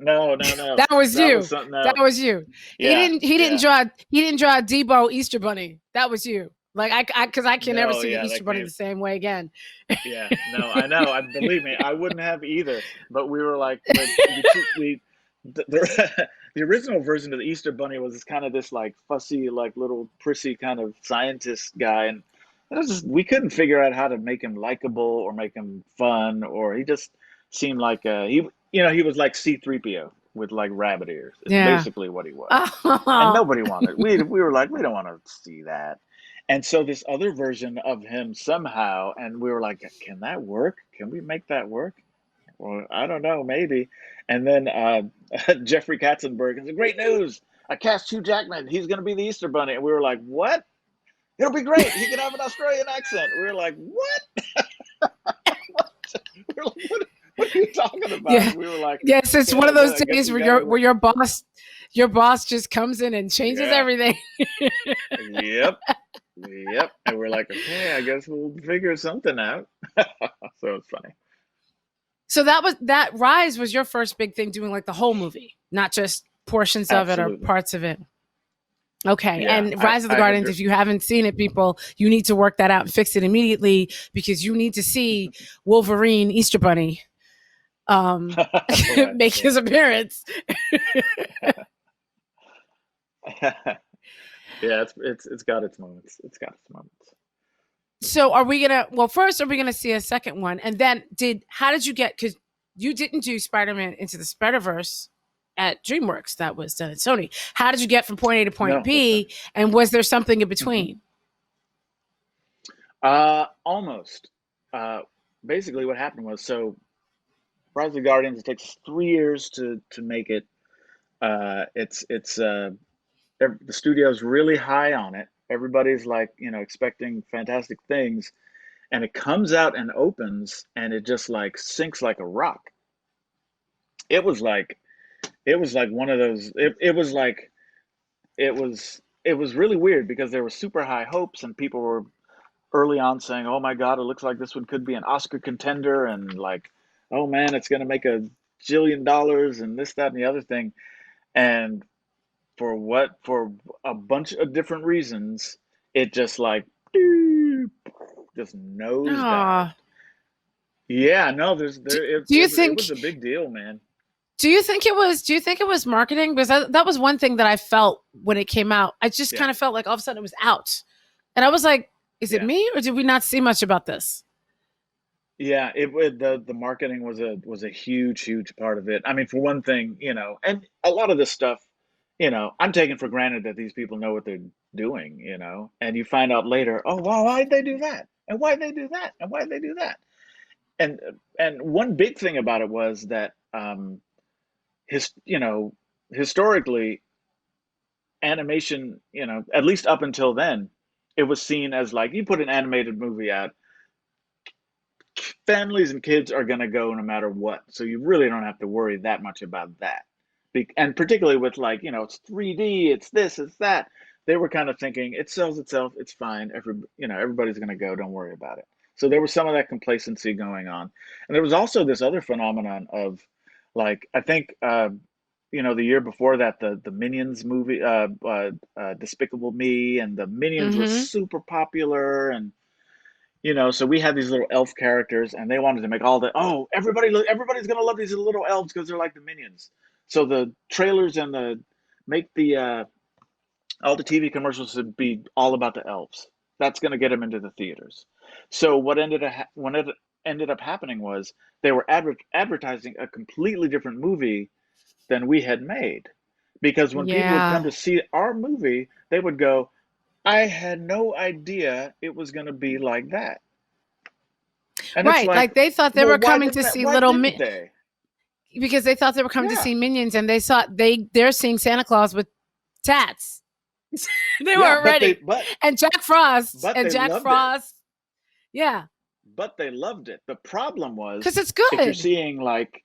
no. That was That was you. something That else. was you. He Yeah, didn't. He didn't yeah. draw. He didn't draw a Debo Easter Bunny. That was you. Like because I can never No, see the yeah, Easter that Bunny came. the same way again. Yeah, no, I know. I believe me, I wouldn't have either. But we were like, the original version of the Easter Bunny was kind of this like fussy, like little prissy kind of scientist guy, and we couldn't figure out how to make him likable or make him fun, or he just seemed like he was like C-3PO with like rabbit ears. It's Yeah. basically what he was, and Oh. nobody wanted. We were like, we don't want to see that. And so this other version of him somehow, and we were like, can that work? Can we make that work? Well, I don't know, maybe. And then Jeffrey Katzenberg is great news. I cast Hugh Jackman. He's going to be the Easter Bunny. And we were like, what? It'll be great. He can have an Australian accent. We were like, what? What? We were like, what are you talking about? Yeah. And we were like, Yes, it's one yeah, of those I guess days we where got to work. your boss just comes in and changes Yeah. everything. Yep. Yep. And we're like, okay, I guess we'll figure something out. So it's funny. So that Rise was your first big thing doing like the whole movie, not just portions of it or Absolutely. parts of it. Okay. Yeah. And Rise of the I had, Guardians, if you haven't seen it, people, you need to work that out and fix it immediately because you need to see Wolverine Easter Bunny right, make his appearance. right. Yeah, it's got its moments. It's got its moments. So are we gonna first are we gonna see a second one? And then how did you get, because you didn't do Spider-Man Into the Spider-Verse at DreamWorks, that was done at Sony. How did you get from point A to point No, that's B? And was there something in right. between? Almost. Uh, Basically, what happened was Rise of the Guardians. It takes 3 years to make it. The studio's really high on it. Everybody's like, expecting fantastic things, and it comes out and opens, and it just like sinks like a rock. It was like it was like one of those. It was really weird because there were super high hopes, and people were early on saying, "Oh my God, it looks like this one could be an Oscar contender," and like, "Oh man, it's going to make $1 jillion," and this, that, and the other thing. And for a bunch of different reasons, it just like just nosedived. Ah, Yeah, no, do, do you it think was a big deal, man. do you think it was marketing? Because that was one thing that I felt when it came out. I just Yeah, kind of felt like all of a sudden it was out. And I was like, is it yeah, me or did we not see much about this? yeah. The marketing was a huge part of it. I mean, for one thing, and a lot of this stuff, I'm taking for granted that these people know what they're doing, and you find out later, oh, wow, why'd they do that? And why'd they do that? And why'd they do that? And and one big thing about it was that his, historically, animation, at least up until then, it was seen as like you put an animated movie out, families and kids are going to go no matter what. So you really don't have to worry that much about that. And particularly with like, it's 3D, it's this, it's that. They were kind of thinking it sells itself, it's fine. Everybody's going to go, don't worry about it. So there was some of that complacency going on. And there was also this other phenomenon of like, I think, the year before that, the Minions movie, Despicable Me, and the Minions was Mm-hmm. super popular, and so we had these little elf characters, and they wanted to make everybody's gonna love these little elves because they're like the minions. So the trailers and make the all the TV commercials should be all about the elves. That's gonna get them into the theaters. So when it ended up happening was they were advertising a completely different movie than we had made, because when people would come Yeah. to see our movie, they would go, "I had no idea it was gonna be like that." And it's Right. like, Like they thought they well, were coming to see why little didn't they? because they thought they were coming to Yeah. see Minions, and they're seeing Santa Claus with tats. They Yeah, weren't ready. And but they Jack loved it. Frost. Yeah. But they loved it. The problem Because was it's if you're good. seeing like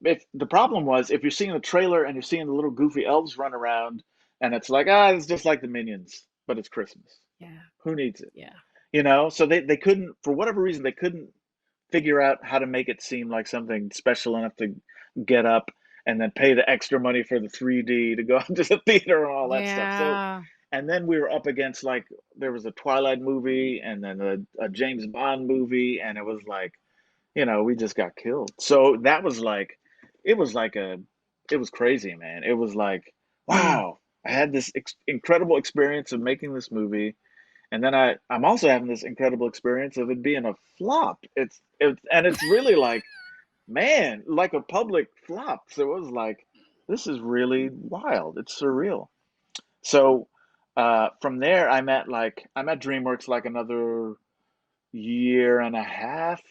if the problem was if you're seeing the trailer and you're seeing the little goofy elves run around, and it's like, it's just like the Minions, but it's Christmas. Yeah. Who needs it? Yeah. So they couldn't, for whatever reason, they couldn't figure out how to make it seem like something special enough to get up and then pay the extra money for the 3D to go out to the theater and all that stuff. So, Yeah. and then we were up against like there was a Twilight movie and then a James Bond movie, and it was like, we just got killed. So that was like, it was like it was crazy, man. It was like, Mm. wow, I had this incredible experience of making this movie, and then I'm also having this incredible experience of it being a flop. It's really like, man, like a public flop. So it was like, this is really wild. It's surreal. So from there, I'm at DreamWorks like another year and a half,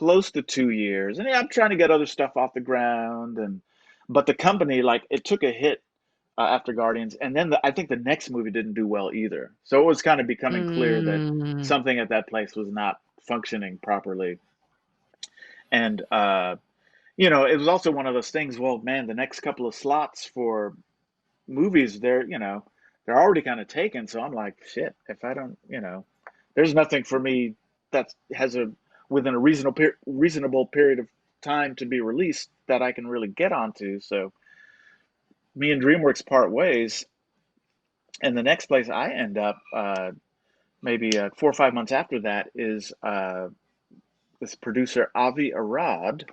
close to 2 years, and yeah, I'm trying to get other stuff off the ground, and but the company, like, it took a hit after Guardians, and then I think the next movie didn't do well either. So it was kind of becoming clear that Mm. something at that place was not functioning properly, and it was also one of those things. Well, man, the next couple of slots for movies, they're already kind of taken. So I'm like, shit, if I don't, there's nothing for me that has a within a reasonable period of time to be released that I can really get onto. So me and DreamWorks part ways, and the next place I end up, maybe 4 or 5 months after that, is this producer Avi Arad.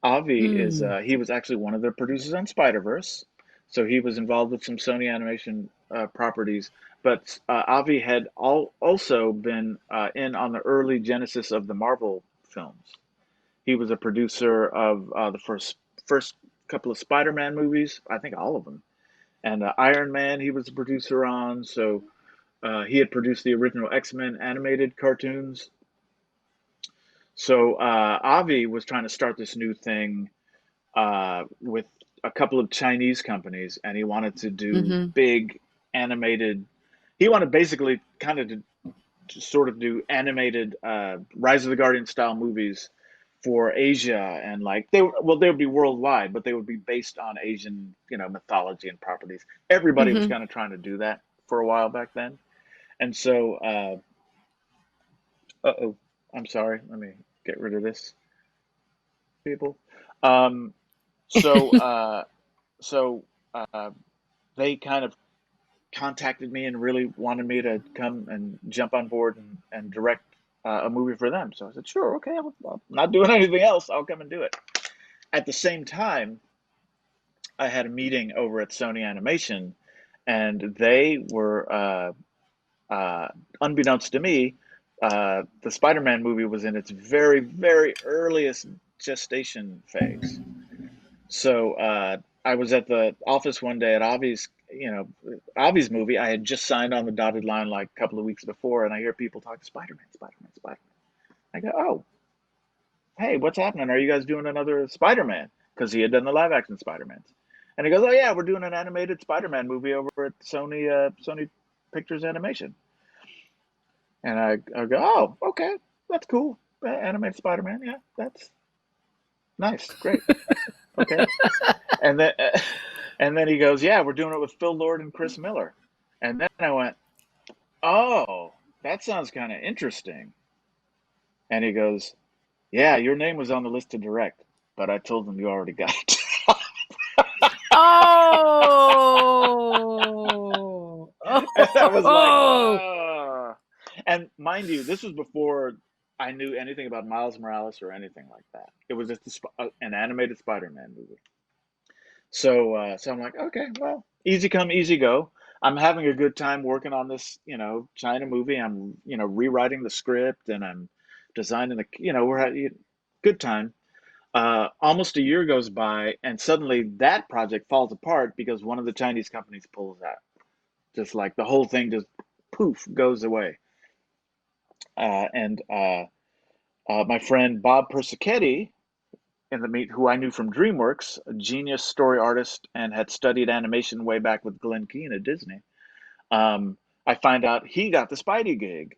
Avi is Mm. he was actually one of the producers on Spider-Verse, so he was involved with some Sony animation properties. But Avi had also been in on the early genesis of the Marvel films. He was a producer of the first couple of Spider-Man movies, I think all of them, and Iron Man. He was a producer on, so he had produced the original X-Men animated cartoons. So Avi was trying to start this new thing with a couple of Chinese companies, and he wanted to do Mm-hmm. big animated. He wanted basically kind of to sort of do animated Rise of the Guardian style movies for Asia, and like they would be worldwide, but they would be based on Asian mythology and properties. Everybody was Mm-hmm. kind of trying to do that for a while back then, and so oh, I'm sorry. Let me get rid of this, people. Um, so uh, so they kind of contacted me and really wanted me to come and jump on board and direct a movie for them. So I said, sure, okay, I'm not doing anything else. I'll come and do it. At the same time, I had a meeting over at Sony Animation, and they were, uh, unbeknownst to me, the Spider-Man movie was in its very, very earliest gestation phase. So I was at the office one day at Avi's movie. I had just signed on the dotted line like a couple of weeks before, and I hear people talk Spider-Man, Spider-Man, Spider-Man. I go, oh, hey, what's happening? Are you guys doing another Spider-Man? Because he had done the live action Spider-Mans. And he goes, oh yeah, we're doing an animated Spider-Man movie over at Sony Pictures Animation. And I go, oh, okay, that's cool. Animated Spider-Man, yeah, that's nice, great, okay. And then and then he goes, "Yeah, we're doing it with Phil Lord and Chris Miller." And then I went, "Oh, that sounds kind of interesting." And he goes, "Yeah, your name was on the list to direct, but I told them you already got it." Oh. And I was like, Oh. "Oh." And mind you, this was before I knew anything about Miles Morales or anything like that. It was just an animated Spider-Man movie. So I'm like, okay, well, easy come, easy go. I'm having a good time working on this, China movie. I'm, rewriting the script, and I'm designing we're having good time. Almost a year goes by, and suddenly that project falls apart because one of the Chinese companies pulls out. Just like the whole thing just poof goes away. And My friend Bob Persichetti in the meet, who I knew from DreamWorks, a genius story artist and had studied animation way back with Glenn Keane at Disney. I find out he got the Spidey gig.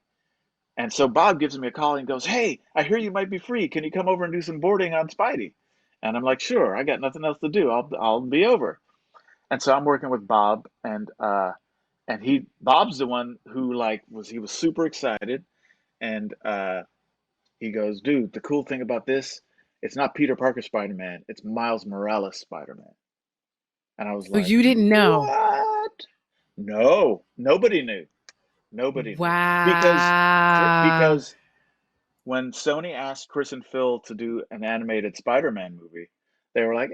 And so Bob gives me a call and goes, "Hey, I hear you might be free. Can you come over and do some boarding on Spidey?" And I'm like, "Sure, I got nothing else to do. I'll be over." And so I'm working with Bob, and Bob's the one who he was super excited, and he goes, "Dude, the cool thing about this, it's not Peter Parker Spider-Man, it's Miles Morales Spider-Man." And I was So like, you didn't know. "What?" No, nobody knew. Nobody knew. Because Wow. because when Sony asked Chris and Phil to do an animated Spider-Man movie, they were like,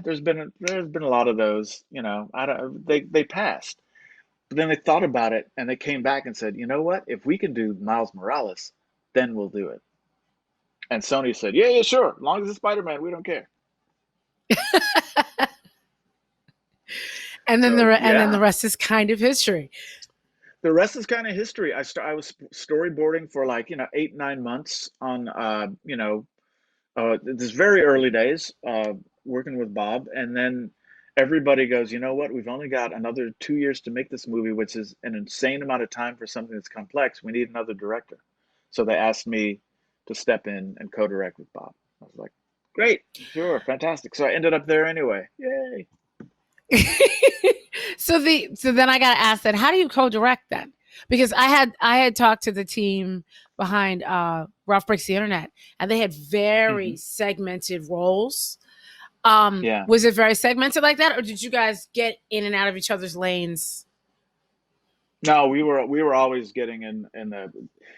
there's been a lot of those, I don't they passed. But then they thought about it and they came back and said, "You know what? If we can do Miles Morales, then we'll do it." And Sony said, "Yeah, yeah, sure. As long as it's Spider-Man, we don't care." And then So, the yeah. rest is kind of history. The rest is kind of history. I was storyboarding for like 8 9 months on This very early days, working with Bob, and then everybody goes, you know what? We've only got another 2 years to make this movie, which is an insane amount of time for something that's complex. We need another director. So they asked me to step in and co-direct with Bob. I was like, great, sure, fantastic. So I ended up there anyway. Yay. So then I got to ask that, how do you co-direct then? Because I had talked to the team behind Rough Breaks the Internet, and they had Hmm. very segmented roles. Yeah. Was it very segmented like that, or did you guys get in and out of each other's lanes? No, we were always getting in the.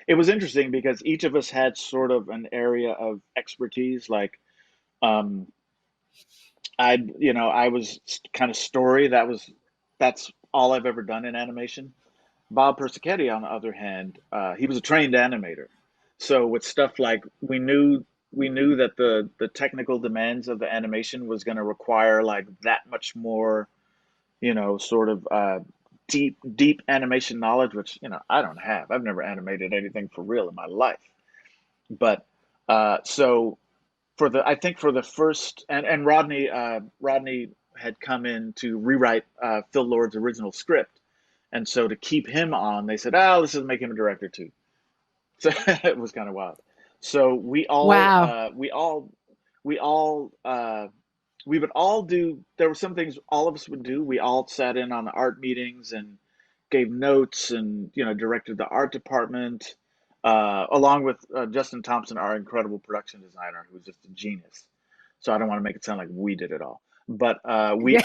It was interesting because each of us had sort of an area of expertise. Like, um, I was kind of story. That's all I've ever done in animation. Bob Persichetti, on the other hand, he was a trained animator. So with stuff like we knew that the technical demands of the animation was going to require like that much more, sort of deep animation knowledge, which I don't have. I've never animated anything for real in my life. But so I think for the first, and Rodney had come in to rewrite Phil Lord's original script, and so to keep him on, they said, "Oh, let's just make him a director too." So it was kind of wild. So Wow. we would all do. There were some things all of us would do. We all sat in on the art meetings and gave notes, and directed the art department, along with Justin Thompson, our incredible production designer, who was just a genius. So I don't want to make it sound like we did it all, but we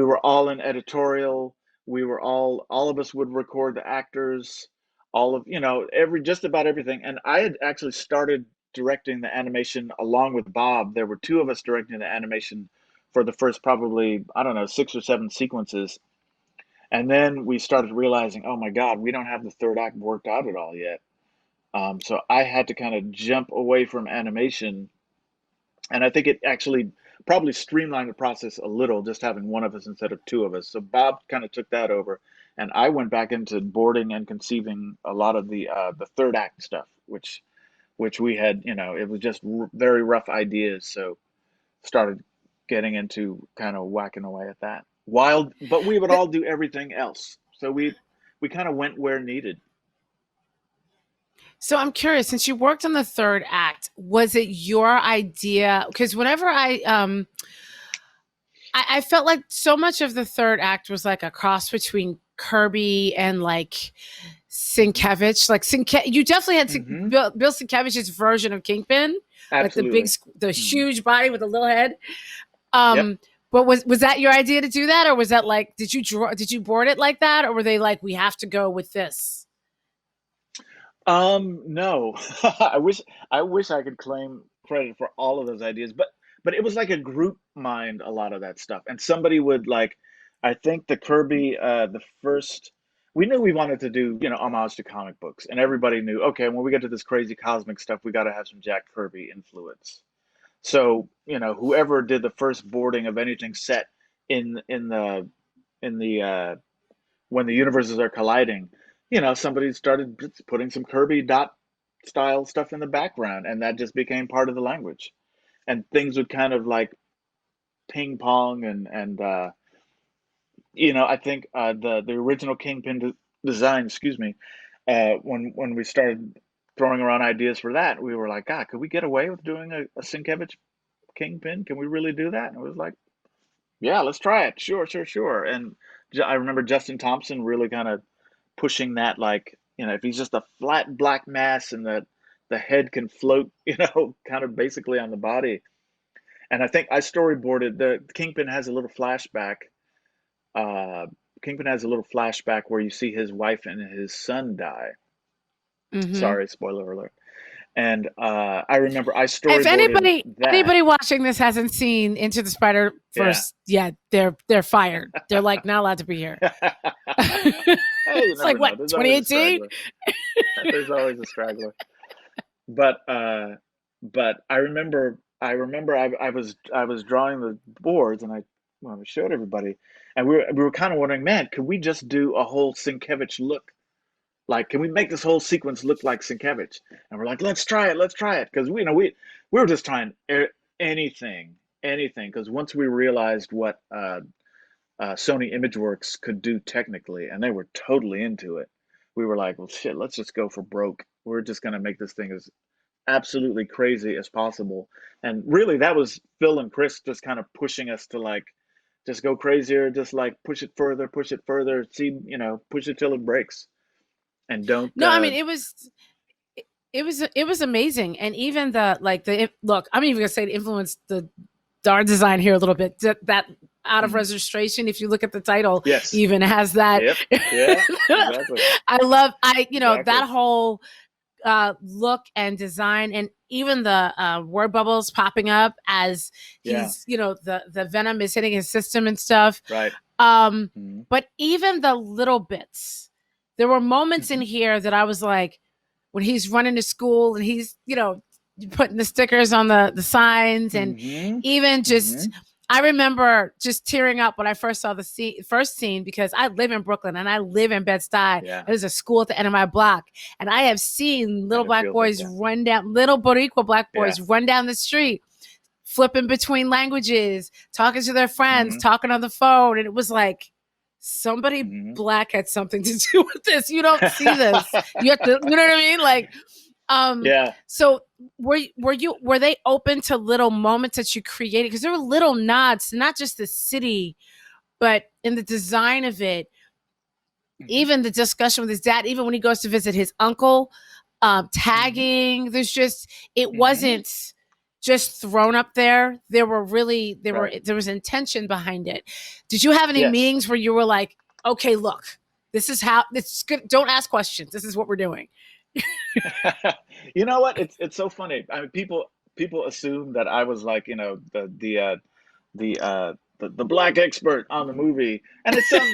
were all in editorial. We were all of us would record the actors, all of every just about everything. And I had actually started directing the animation along with Bob. There were two of us directing the animation for the first, probably, I don't know, 6 or 7 sequences. And then we started realizing, oh my God, we don't have the third act worked out at all yet. So I had to kind of jump away from animation, and I think it actually probably streamlined the process a little, just having one of us instead of two of us. So Bob kind of took that over, and I went back into boarding and conceiving a lot of the third act stuff, which we had. It was just very rough ideas. So started getting into kind of whacking away at that. Wild, but we would all do everything else. So we kind of went where needed. So I'm curious, since you worked on the third act, was it your idea? Because whenever I felt like so much of the third act was like a cross between Kirby and like Hmm. Sienkiewicz. Like you definitely had Hmm. Bill Sienkiewicz's version of Kingpin, like Absolutely. the Mm. huge body with a little head. Yep. But was that your idea to do that, or was that like did you board it like that, or were they like, we have to go with this? No. I wish I could claim credit for all of those ideas, but it was like a group mind, a lot of that stuff. And somebody would like, I think the Kirby, the first, we knew we wanted to do, homage to comic books, and everybody knew, okay, when we get to this crazy cosmic stuff, we got to have some Jack Kirby influence. So, whoever did the first boarding of anything set in the when the universes are colliding, somebody started putting some Kirby dot style stuff in the background, and that just became part of the language. And things would kind of like ping pong, and I think the original design, excuse me, when we started throwing around ideas for that, we were like, God, could we get away with doing a Sienkiewicz Kingpin? Can we really do that? And it was like, yeah, let's try it. Sure, sure, sure. And I remember Justin Thompson really kind of pushing that, like, if he's just a flat black mass and the head can float, kind of basically on the body. And I think I storyboarded the Kingpin has a little flashback. Uh, Kingpin has a little flashback where you see his wife and his son die. Mm-hmm. Sorry, spoiler alert. And I remember I If storyboarded that. anybody watching this hasn't seen Into the Spider Yeah. Verse, yeah, they're fired. They're like not allowed to be here. Hey, you It's like never know. what, There's always a 2018? straggler. There's always a straggler. But I remember I was drawing the boards, and I showed everybody, and we were kind of wondering, man, could we just do a whole Sienkiewicz look, Like, can we make this whole sequence look like Sienkiewicz? And we're like, let's try it, because we were just trying anything, anything. Because once we realized what Sony ImageWorks could do technically, and they were totally into it, we were like, well, shit, let's just go for broke. We're just gonna make this thing as absolutely crazy as possible. And really, that was Phil and Chris just kind of pushing us to like just go crazier, just like push it further, see, push it till it breaks, and don't. No, I mean it was amazing, and even look, I'm even gonna say it influenced the art design here a little bit. That out of registration, if you look at the title, Yes. even has that. Yep. Yeah. Exactly. Exactly. That whole look and design, and even the word bubbles popping up as he's, the venom is hitting his system and stuff. Right. But even the little bits, there were moments in here that I was like, when he's running to school and he's, putting the stickers on the signs, and even just, I remember just tearing up when I first saw the first scene, because I live in Brooklyn and I live in Bed-Stuy. Yeah. There's a school at the end of my block, and I have seen little black boys run down, little Boricua black boys run down the street, flipping between languages, talking to their friends, talking on the phone. And it was like, somebody black had something to do with this. You don't see this. You have to, you know what I mean? Like, yeah. So were they open to little moments that you created? Because there were little nods, not just the city, but in the design of it, even the discussion with his dad, even when he goes to visit his uncle, tagging. There's just, it wasn't just thrown up there. There was intention behind it. Did you have any meetings where you were like, okay, look, this is how it's good. Don't ask questions. This is what we're doing. You know what? It's so funny. I mean, people assume that I was like, the black expert on the movie, and it's some,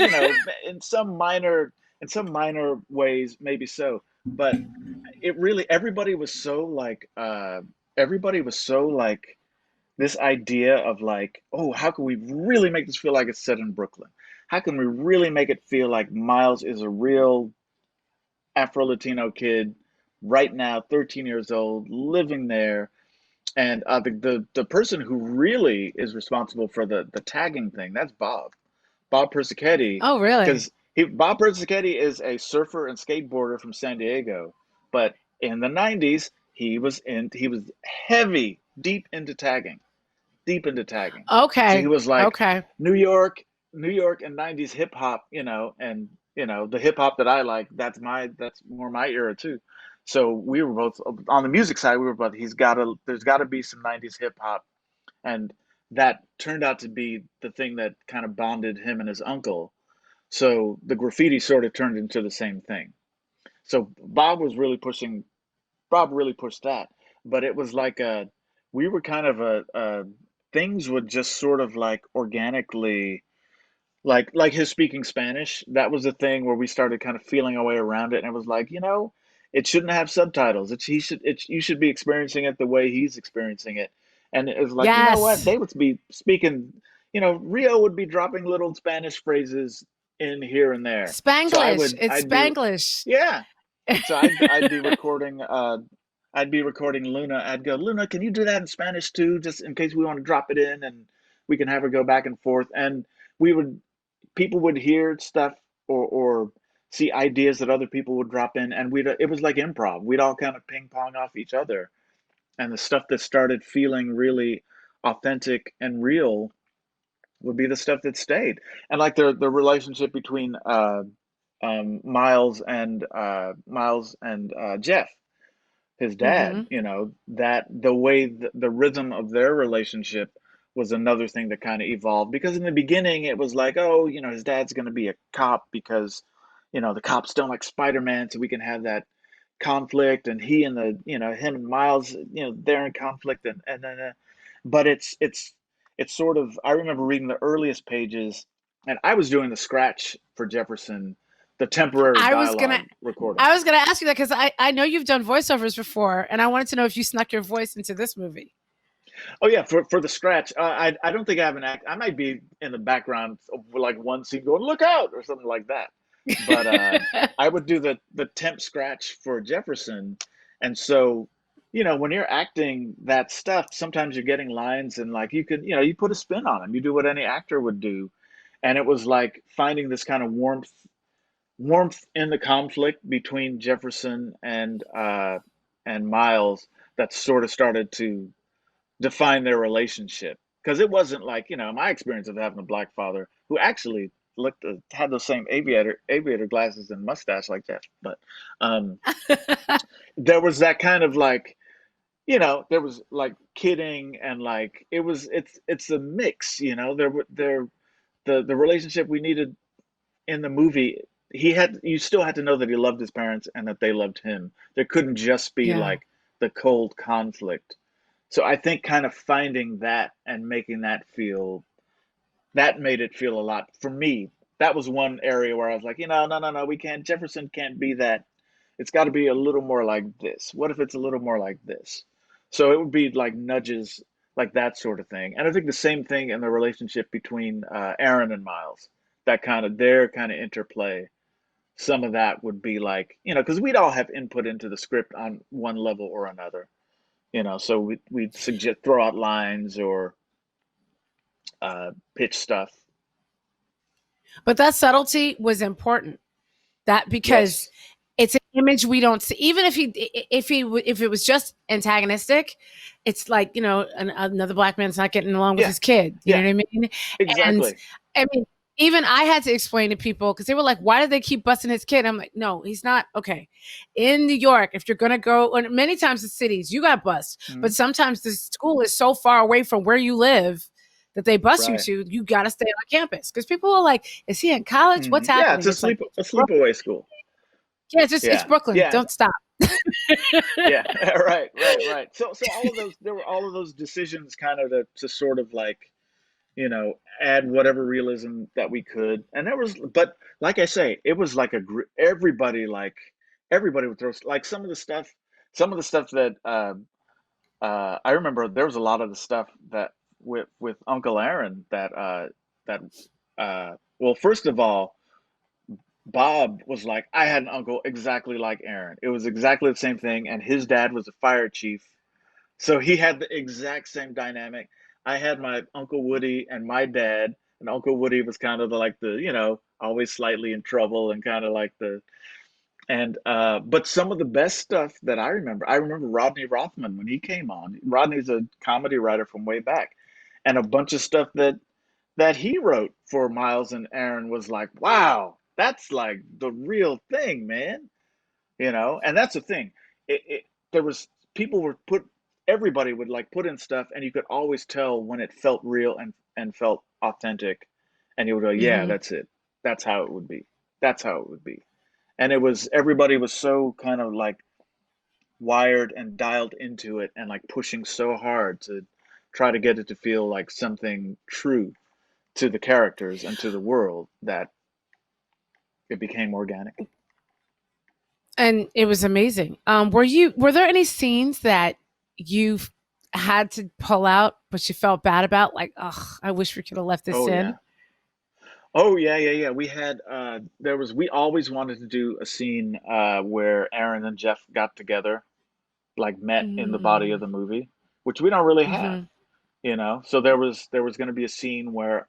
in some minor ways, maybe so. But it really, everybody was so like this idea of like, oh, how can we really make this feel like it's set in Brooklyn? How can we really make it feel like Miles is a real Afro-Latino kid right now, 13 years old, living there? And the person who really is responsible for the tagging thing, that's Bob Persichetti. Oh, really? Because Bob Persichetti is a surfer and skateboarder from San Diego, but in the 90s he was heavy, deep into tagging. Okay. So he was like, New York and 90s hip hop, and the hip hop that I like, that's more my era too. So we were both on the music side. We were both, there's got to be some 90s hip hop, and that turned out to be the thing that kind of bonded him and his uncle. So the graffiti sort of turned into the same thing. So Bob really pushed that, but it was like we were kind of things would just sort of like organically, like his speaking Spanish. That was a thing where we started kind of feeling our way around it, and it was like, it shouldn't have subtitles. You should be experiencing it the way he's experiencing it. And it was like, you know what? They would be speaking, Rio would be dropping little Spanish phrases in here and there. Spanglish. It's Spanglish. Yeah. So I'd be recording. I'd be recording Luna. I'd go, Luna, can you do that in Spanish too, just in case we want to drop it in, and we can have her go back and forth. And people would hear stuff or see ideas that other people would drop in, and it was like improv. We'd all kind of ping pong off each other, and the stuff that started feeling really authentic and real would be the stuff that stayed. And like the relationship between Miles and Jeff, his dad, that the way the rhythm of their relationship was another thing that kind of evolved, because in the beginning it was like, oh, his dad's going to be a cop because, the cops don't like Spider-Man, so we can have that conflict, and he and him and Miles, they're in conflict, and then, but it's sort of, I remember reading the earliest pages, and I was doing the scratch for Jefferson, the temporary dialogue recording. I was going to ask you that because I know you've done voiceovers before, and I wanted to know if you snuck your voice into this movie. Oh yeah, for the scratch, I don't think I have an act. I might be in the background of like one scene going, "Look out" or something like that. but I would do the temp scratch for Jefferson, and so when you're acting that stuff, sometimes you're getting lines and like you could you put a spin on them. You do what any actor would do, and it was like finding this kind of warmth in the conflict between Jefferson and Miles that sort of started to define their relationship. Because it wasn't like, my experience of having a black father who actually looked had those same aviator glasses and mustache like Jeff, but um, there was that kind of like, there was like kidding and like it's a mix, the relationship we needed in the movie. You still had to know that he loved his parents and that they loved him. There couldn't just be Yeah. like the cold conflict. So I think kind of finding that and making that made it feel a lot for me. That was one area where I was like, no, we can't. Jefferson can't be that. It's got to be a little more like this. What if it's a little more like this? So it would be like nudges, like that sort of thing. And I think the same thing in the relationship between Aaron and Miles. That kind of their kind of interplay. Some of that would be like, because we'd all have input into the script on one level or another. So we'd suggest throw out lines or pitch stuff. But that subtlety was important. That because Yes. it's an image we don't see. Even if it was just antagonistic, it's like another black man's not getting along with Yeah. his kid. You know Yeah. what I mean? And Exactly. I mean, even I had to explain to people because they were like, "Why did they keep busting his kid?" I'm like, "No, he's not okay." In New York, if you're gonna go, and many times the cities, you got bust, Mhm. but sometimes the school is so far away from where you live that they bus you Right. to. You got to stay on campus because people are like, "Is he in college? What's Yeah. It's happening?" It's like a sleepaway school. yeah, it's Yeah. Brooklyn. Yeah. Don't stop. Yeah. Right. So all of those there were all of those decisions kind of to sort of like add whatever realism that we could. And there was, but like I say, it was like everybody would throw like some of the stuff that I remember there was a lot of the stuff that with Uncle Aaron that well, first of all, Bob was like, I had an uncle exactly like Aaron. It was exactly the same thing, and his dad was a fire chief, so he had the exact same dynamic. I had my Uncle Woody and my dad, and Uncle Woody was kind of like always slightly in trouble and kind of like but some of the best stuff that I remember Rodney Rothman when he came on. Rodney's a comedy writer from way back, and a bunch of stuff that he wrote for Miles and Aaron was like, wow, that's like the real thing, man. And that's the thing. There was people were put everybody would like put in stuff, and you could always tell when it felt real and felt authentic, and you would go, yeah, Hmm. that's it. That's how it would be. That's how it would be. And it was everybody was so kind of like wired and dialed into it and like pushing so hard to try to get it to feel like something true to the characters and to the world that it became organic. And it was amazing. Were there any scenes that you had to pull out, but you felt bad about? Like, oh, I wish we could have left this Oh in. yeah. Oh yeah. We had we always wanted to do a scene where Aaron and Jeff got together, like met in the body of Mm-hmm. the movie, which we don't really have, Mm-hmm. So there was going to be a scene where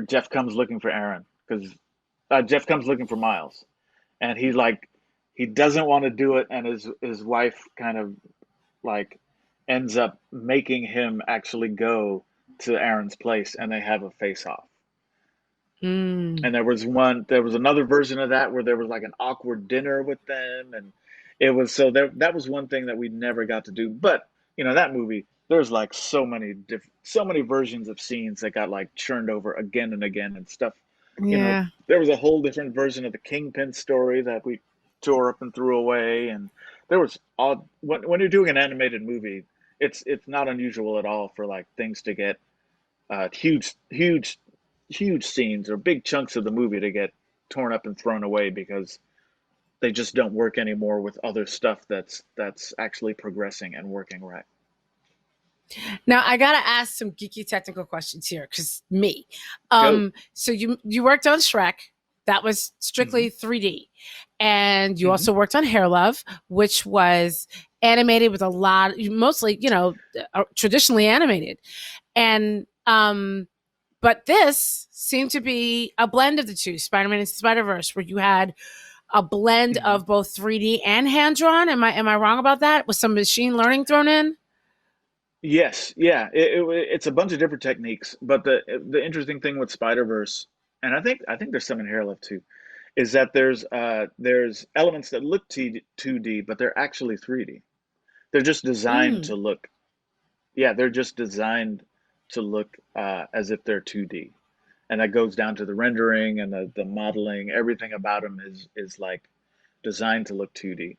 Jeff comes looking for Aaron because Jeff comes looking for Miles, and he doesn't want to do it, and his wife kind of like ends up making him actually go to Aaron's place, and they have a face off. Mm. And there was another version of that where there was like an awkward dinner with them, and it was so there that was one thing that we never got to do. But that movie, there's like so many versions of scenes that got like churned over again and again and stuff. Yeah. There was a whole different version of the Kingpin story that we tore up and threw away, and there was all when you're doing an animated movie, it's not unusual at all for like things to get huge scenes or big chunks of the movie to get torn up and thrown away because they just don't work anymore with other stuff that's actually progressing and working right. Now I gotta ask some geeky technical questions here, because me. Go. So you worked on Shrek. That was Hmm. strictly 3D. And you Hmm. also worked on Hair Love, which was animated with a lot, mostly, traditionally animated. And but this seemed to be a blend of the two, Spider-Man and Spider-Verse, where you had a blend Hmm. of both 3D and hand drawn. Am I wrong about that? With some machine learning thrown in? Yes, yeah, it's a bunch of different techniques, but the interesting thing with Spider-Verse, and I think there's some in Hair Love too, is that there's elements that look 2D, but they're actually 3D. They're just designed Mm. to look, yeah, they're just designed to look as if they're 2D, and that goes down to the rendering and the modeling. Everything about them is like designed to look 2D.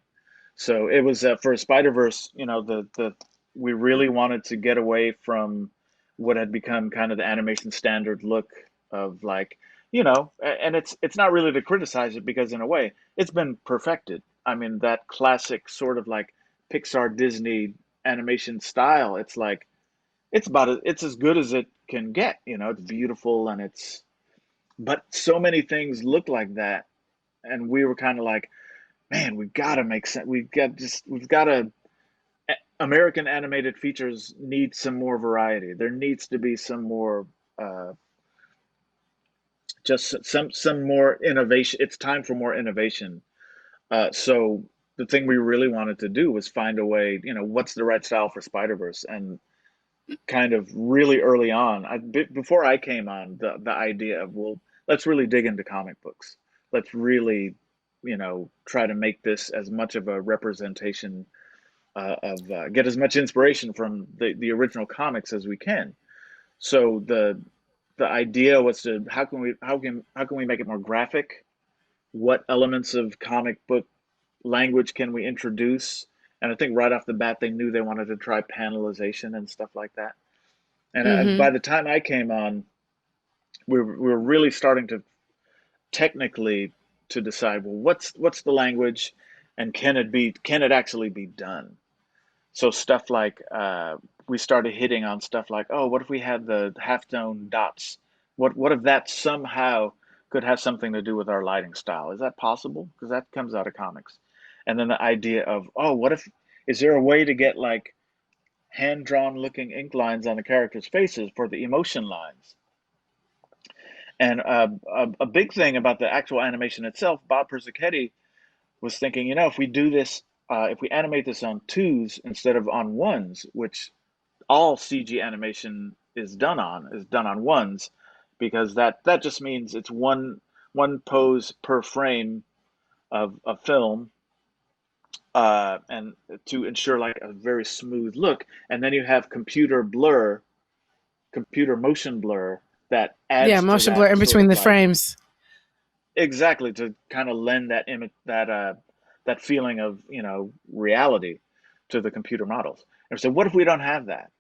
So it was for Spider-Verse, the we really wanted to get away from what had become kind of the animation standard look of like, and it's not really to criticize it because in a way it's been perfected. I mean, that classic sort of like Pixar Disney animation style, it's like it's as good as it can get, it's beautiful and but so many things look like that and we were kind of like, man, we've got to make sense. We've got to. American animated features need some more variety. There needs to be some more, uh, just some more innovation. It's time for more innovation. So the thing we really wanted to do was find a way. What's the right style for Spider Verse? And kind of really early on, before I came on, the idea of, well, let's really dig into comic books. Let's really, try to make this as much of a representation of get as much inspiration from the original comics as we can. So the idea was to how can we make it more graphic? What elements of comic book language can we introduce? And I think right off the bat they knew they wanted to try panelization and stuff like that. And by Mm-hmm. the time I came on, we were really starting to technically to decide, well, what's the language, and can it actually be done? So stuff like we started hitting on stuff like, oh, what if we had the half tone dots? What if that somehow could have something to do with our lighting style? Is that possible? Because that comes out of comics. And then the idea of, oh, what if is there a way to get like hand drawn looking ink lines on the characters' faces for the emotion lines? And a big thing about the actual animation itself, Bob Persichetti was thinking, if we do this, if we animate this on twos instead of on ones, which all CG animation is done on ones, because that just means it's one pose per frame of film, and to ensure like a very smooth look, and then you have computer motion blur that Yeah, adds to motion blur that in sort between of the like frames. exactly to kind of lend that image that feeling of reality to the computer models. And so what if we don't have that?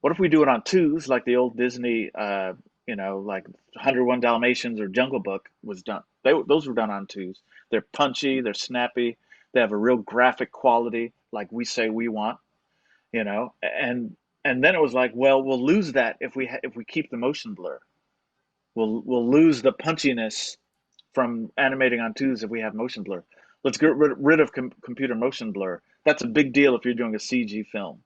What if we do it on twos, like the old Disney, like 101 Dalmatians or Jungle Book was done? Those were done on twos. They're punchy, they're snappy, they have a real graphic quality, like we say we want, and then it was like, well, we'll lose that if we keep the motion blur. We'll lose the punchiness from animating on twos if we have motion blur. Let's get rid of computer motion blur. That's a big deal if you're doing a CG film.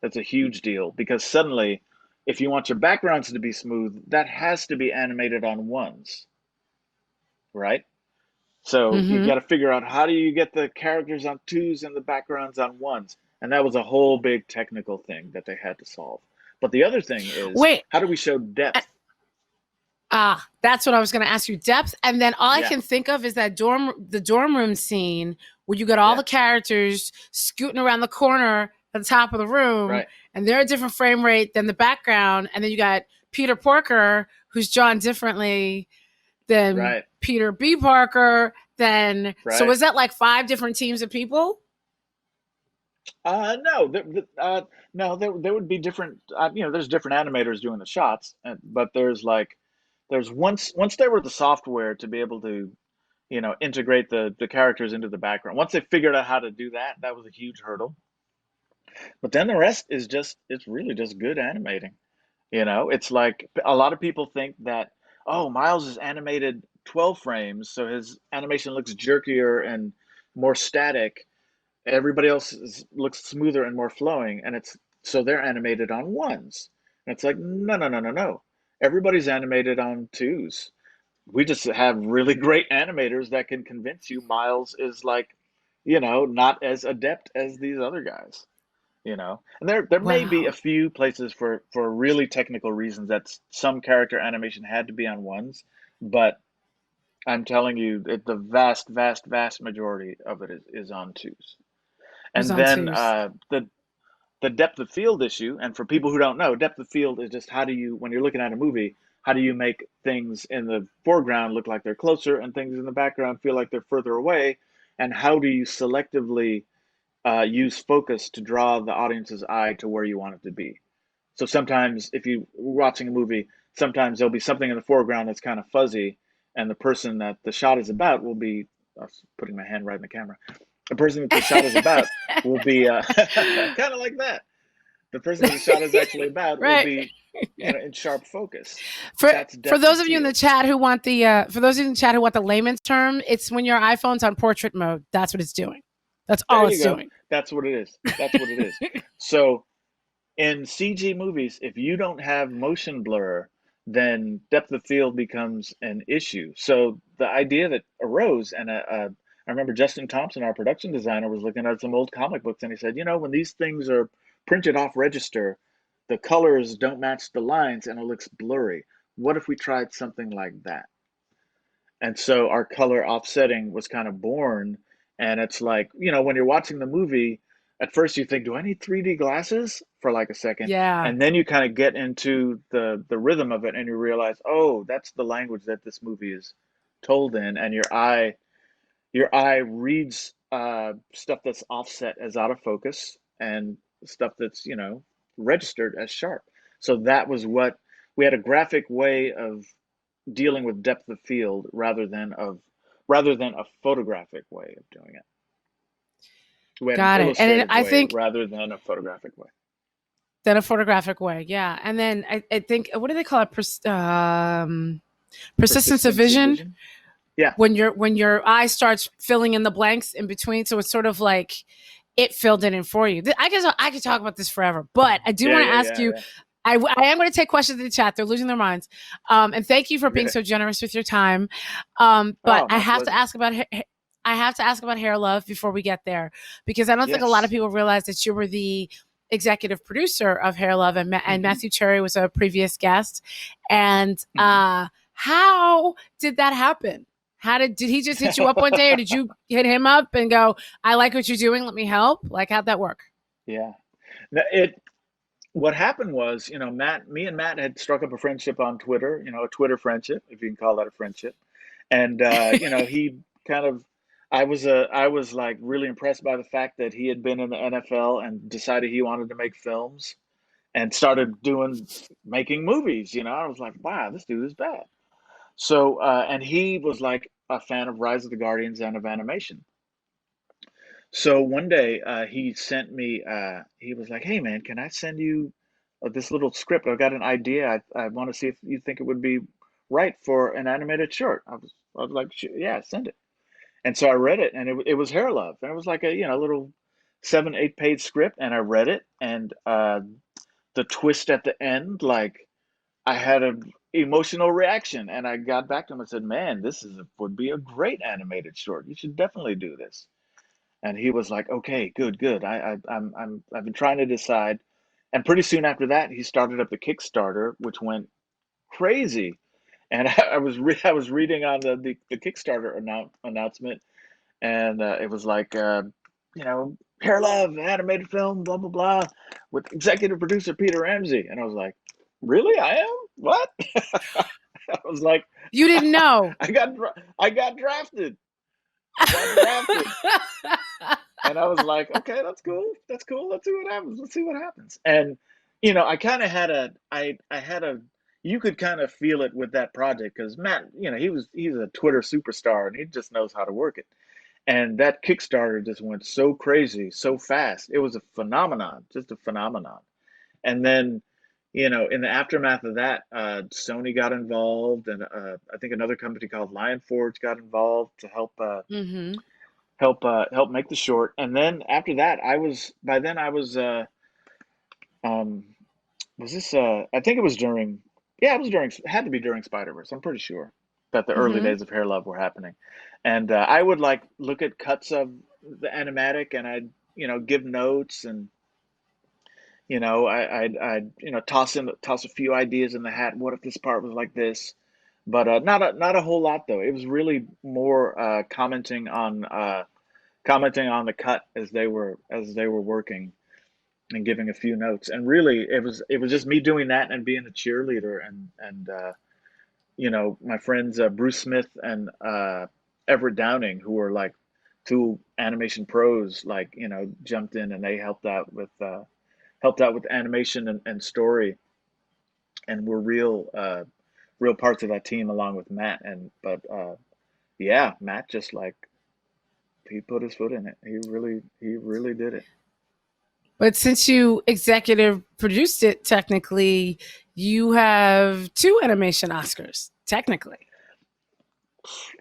That's a huge deal because suddenly, if you want your backgrounds to be smooth, that has to be animated on ones, right? So you got Mm-hmm. to figure out how do you get the characters on twos and the backgrounds on ones. And that was a whole big technical thing that they had to solve. But the other thing is, Wait. how do we show depth? That's what I was going to ask you. Depth, and then all I Yeah, can think of is the dorm room scene where you got all yeah, the characters scooting around the corner at the top of the room, right, and they're a different frame rate than the background, and then you got Peter Porker who's drawn differently than right, Peter B. Parker. Then so right. was that like five different teams of people? No, no, there would be different. There's different animators doing the shots, but there's once they were the software to be able to, integrate the characters into the background. Once they figured out how to do that, that was a huge hurdle. But then the rest it's really just good animating. It's like a lot of people think that, oh, Miles is animated 12 frames, so his animation looks jerkier and more static. Everybody else looks smoother and more flowing, and it's so they're animated on ones. And it's like, no, no, no, no, no. Everybody's animated on twos. We just have really great animators that can convince you Miles is like, not as adept as these other guys. And there may be a Wow. few places for really technical reasons that some character animation had to be on ones, but I'm telling you that the vast, vast, vast majority of it is on twos. Was And on then twos. the depth of field issue, and for people who don't know, depth of field is just how do you, when you're looking at a movie, how do you make things in the foreground look like they're closer and things in the background feel like they're further away, and how do you selectively use focus to draw the audience's eye to where you want it to be. So sometimes if you're watching a movie, sometimes there'll be something in the foreground that's kind of fuzzy, and the person that the shot is about will be, I was putting my hand right in the camera, the person that the shot is about will be kind of like that. The person that the shot is actually about will Right. be, in sharp focus. For That's for depth of those of you in the field. chat who want the for those of you in the chat who want the layman's term, it's when your iPhone's on portrait mode. That's what it's doing. That's There all you it's go. doing. That's what it is. That's what it is. So in CG movies, if you don't have motion blur, then depth of field becomes an issue. So the idea that arose, and I remember Justin Thompson, our production designer, was looking at some old comic books, and he said, when these things are printed off register, the colors don't match the lines, and it looks blurry. What if we tried something like that? And so our color offsetting was kind of born. And it's like, when you're watching the movie, at first you think, do I need 3D glasses for like a second? Yeah. And then you kind of get into the rhythm of it and you realize, oh, that's the language that this movie is told in. And your eye reads stuff that's offset as out of focus and stuff that's, registered as sharp. So that was what we had, a graphic way of dealing with depth of field rather than a photographic way of doing it. We had an Got it. And illustrative I way think rather than a photographic way. then a photographic way, yeah. And then I think what do they call it? Persistence of Persistence of vision. vision. Yeah. When your eye starts filling in the blanks in between, so it's sort of like it filled it in for you. I guess I could talk about this forever, but I do Yeah. want to Yeah. ask Yeah. you. Yeah. I am going to take questions in the chat. They're losing their minds. And thank you for being Okay. so generous with your time. But Oh, I my have to pleasure. ask about I have to ask about Hair Love before we get there, because I don't think a lot of Yes. people realize that you were the executive producer of Hair Love, and Hmm. Matthew Cherry was a previous guest. And Hmm. how did that happen? How did he just hit you up one day, or did you hit him up and go, "I like what you're doing. Let me help"? Like, how'd that work? Yeah. What happened was, me and Matt had struck up a friendship on Twitter, a Twitter friendship, if you can call that a friendship. And he kind of, I was like really impressed by the fact that he had been in the NFL and decided he wanted to make films and started making movies. I was like, wow, this dude is bad. So, and he was like a fan of Rise of the Guardians and of animation. So one day, he sent me, he was like, hey man, can I send you this little script? I've got an idea. I want to see if you think it would be right for an animated short. I was like, yeah, send it. And so I read it, and it was Hair Love, and it was like a little 7, 8 page script, and I read it, and the twist at the end, like I had a emotional reaction, and I got back to him and said, "Man, would be a great animated short. You should definitely do this." And he was like, "Okay, good, good. I've been trying to decide." And pretty soon after that, he started up the Kickstarter, which went crazy. And I was reading on the Kickstarter announcement, and it was like, Hair Love animated film, blah blah blah, with executive producer Peter Ramsey, and I was like, really, I am what? I was like, You didn't know. I got drafted. I got drafted, and I was like, okay, that's cool, that's cool. Let's see what happens. Let's see what happens. And I kind of had I had a you could kind of feel it with that project because Matt, he's a Twitter superstar and he just knows how to work it. And that Kickstarter just went so crazy, so fast. It was a phenomenon, just a phenomenon. And then, in the aftermath of that, Sony got involved, and I think another company called Lion Forge got involved to Mm-hmm. help make the short. And then after that, by then I um, was this I think it was during, yeah, it was during, it had to be during Spider-Verse. I'm pretty sure that the early Mm-hmm. days of Hair Love were happening, and I would like look at cuts of the animatic, and I'd give notes, and I'd toss a few ideas in the hat. What if this part was like this? But not a whole lot though. It was really more commenting on the cut as they were working, and giving a few notes. And really, it was just me doing that and being a cheerleader, and my friends Bruce Smith and Everett Downing, who were like two animation pros, like jumped in, and they helped out with animation and story, and were real parts of that team, along with Matt. And but yeah, Matt just like, he put his foot in it. He really did it. But since you executive produced it, technically, you have two animation Oscars. Technically.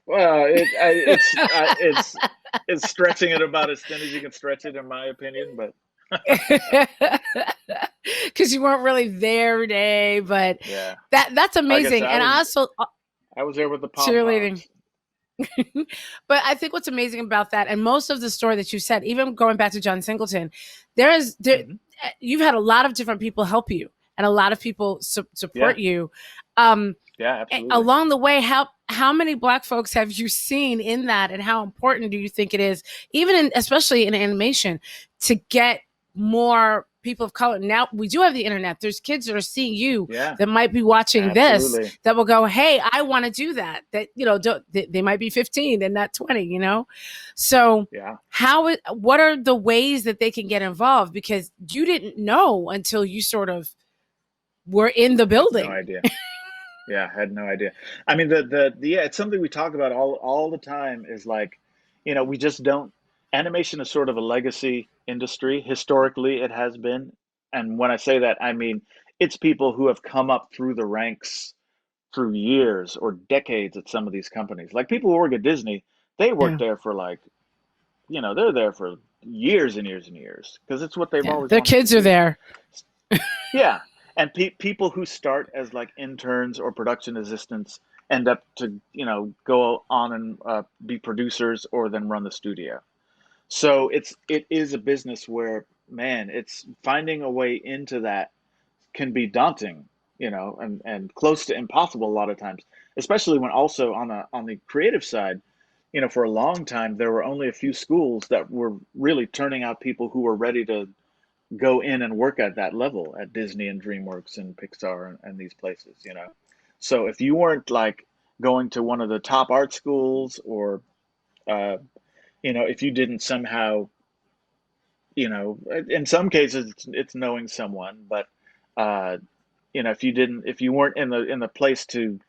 Well, it's stretching it about as thin as you can stretch it, in my opinion. But Because you weren't really there every day, but yeah, that's like I said, amazing. I And was I also I was there with the pom cheerleading. poms. But I think what's amazing about that, and most of the story that you said, even going back to John Singleton, there Hmm. you've had a lot of different people help you, and a lot of people Yeah, support you. Um, yeah, absolutely. Along the way, how many Black folks have you seen in that, and how important do you think it is, even especially in animation, to get more people of color? Now we do have the internet. There's kids that are seeing you Yeah, that might be watching this absolutely. that will go, "Hey, I want to do that." That they might be 15 and not 20. So Yeah, what are the ways that they can get involved? Because you didn't know until you sort of were in the had no building. idea. Yeah, had no idea. I mean, yeah, it's something we talk about all the time. Is like, we just don't. Animation is sort of a legacy industry. Historically, it has been, and when I say that, I mean it's people who have come up through the ranks through years or decades at some of these companies. Like people who work at Disney, they work Yeah, there for like, they're there for years and years and years because it's what they've yeah. always Their wanted to kids are do. there. Yeah, and people who start as like interns or production assistants end up to go on and be producers, or then run the studio. So it is a business where, man, it's finding a way into that can be daunting, and close to impossible a lot of times, especially when also on the creative side. For a long time there were only a few schools that were really turning out people who were ready to go in and work at that level at Disney and DreamWorks and Pixar and these places. So if you weren't like going to one of the top art schools, or uh, if you didn't somehow, in some cases it's knowing someone, but uh, if you weren't in the place to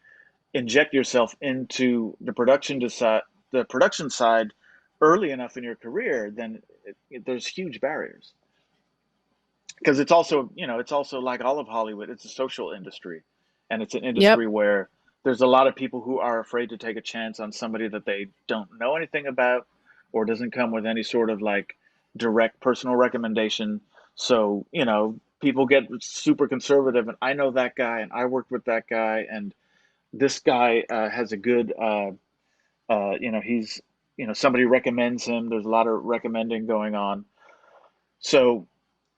inject yourself into the production side early enough in your career, then there's huge barriers, because it's also like all of Hollywood. It's a social industry, and it's an Yep. industry where there's a lot of people who are afraid to take a chance on somebody that they don't know anything about, or doesn't come with any sort of like direct personal recommendation. So people get super conservative, and I know that guy, and I worked with that guy, and this guy has a good he's somebody recommends him. There's a lot of recommending going on. So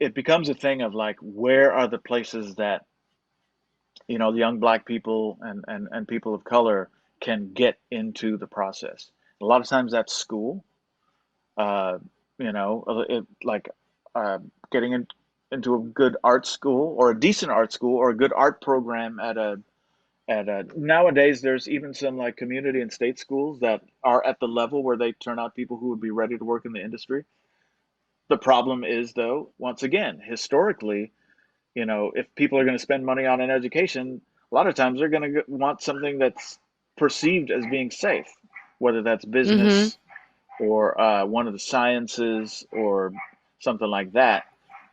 it becomes a thing of like, where are the places that the young black people and people of color can get into the process. A lot of times that's school. uh like uh getting into a good art school, or a decent art school, or a good art program at a nowadays there's even some like community and state schools that are at the level where they turn out people who would be ready to work in the industry. The problem is, though, once again, historically, if people are going to spend money on an education, a lot of times they're going to want something that's perceived as being safe, whether that's Mm-hmm. business, or one of the sciences, or something like that.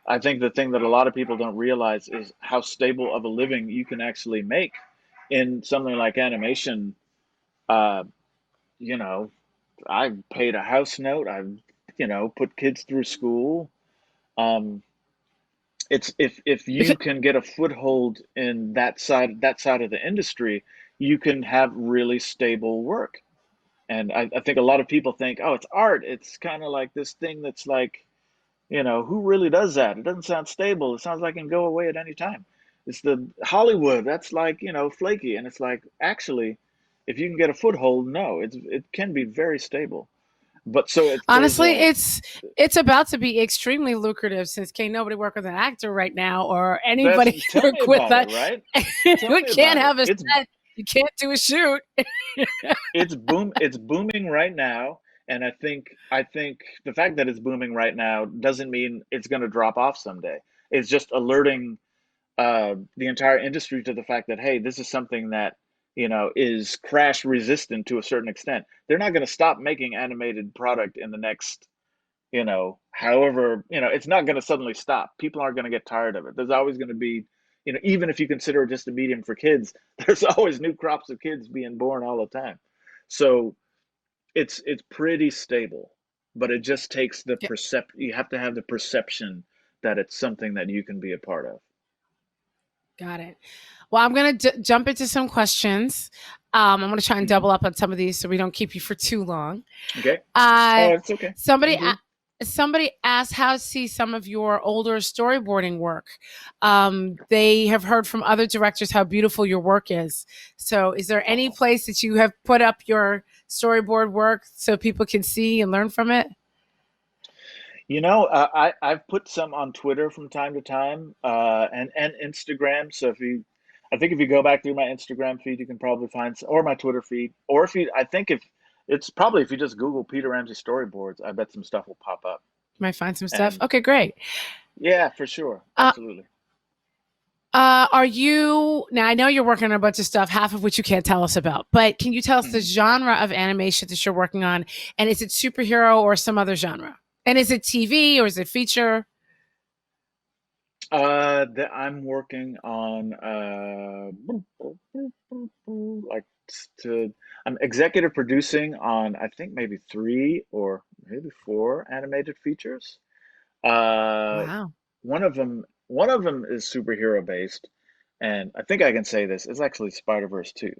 I think the thing that a lot of people don't realize is how stable of a living you can actually make in something like animation. Uh, you know, I've paid a house note. I've, put kids through school. Um, it's if you Because, can get a foothold in that side of the industry, you can have really stable work. And I think a lot of people think, oh, it's art. It's kind of like this thing that's like, who really does that? It doesn't sound stable. It sounds like it can go away at any time. It's the Hollywood that's like, flaky. And it's like, actually, if you can get a foothold, no, it can be very stable. But so there's honestly, it's about to be extremely lucrative since can't nobody work with an actor right now or that's anybody tell me work with about it, a. right? Tell We me can't about it. have a set. You can't do a shoot. It's booming right now. And I think the fact that it's booming right now doesn't mean it's going to drop off someday. It's just alerting the entire industry to the fact that, hey, this is something that is crash resistant to a certain extent. They're not going to stop making animated product in the next, however, it's not going to suddenly stop. People aren't going to get tired of it. There's always going to be, even if you consider it just a medium for kids, there's always new crops of kids being born all the time. So it's pretty stable, but it just takes the Yeah, you have to have the perception that it's something that you can be a part of. got it. Well, I'm going to jump into some questions. I'm going to try and Hmm. double up on some of these so we don't keep you for too long. Okay. Oh, Uh, it's okay. somebody I'm good. somebody asked how to see some of your older storyboarding work. They have heard from other directors how beautiful your work is. So, is there any Oh. place that you have put up your storyboard work so people can see and learn from it? I've put some on Twitter from time to time, and Instagram. So I think if you go back through my Instagram feed, you can probably find, or my Twitter feed, or I think if it's probably if you just Google Peter Ramsey storyboards, I bet some stuff will pop up. Might find some stuff. And Okay, great. yeah, for sure, Uh, absolutely. are you now? I know you're working on a bunch of stuff, half of which you can't tell us about. But can you tell us the Mhm. genre of animation that you're working on, and is it superhero or some other genre? And is it TV or is it feature? I'm working on like to I'm executive producing on I think maybe three or maybe four animated features. Uh, Wow. one of them is superhero based, and I think I can say this. It's actually Spider-Verse 2.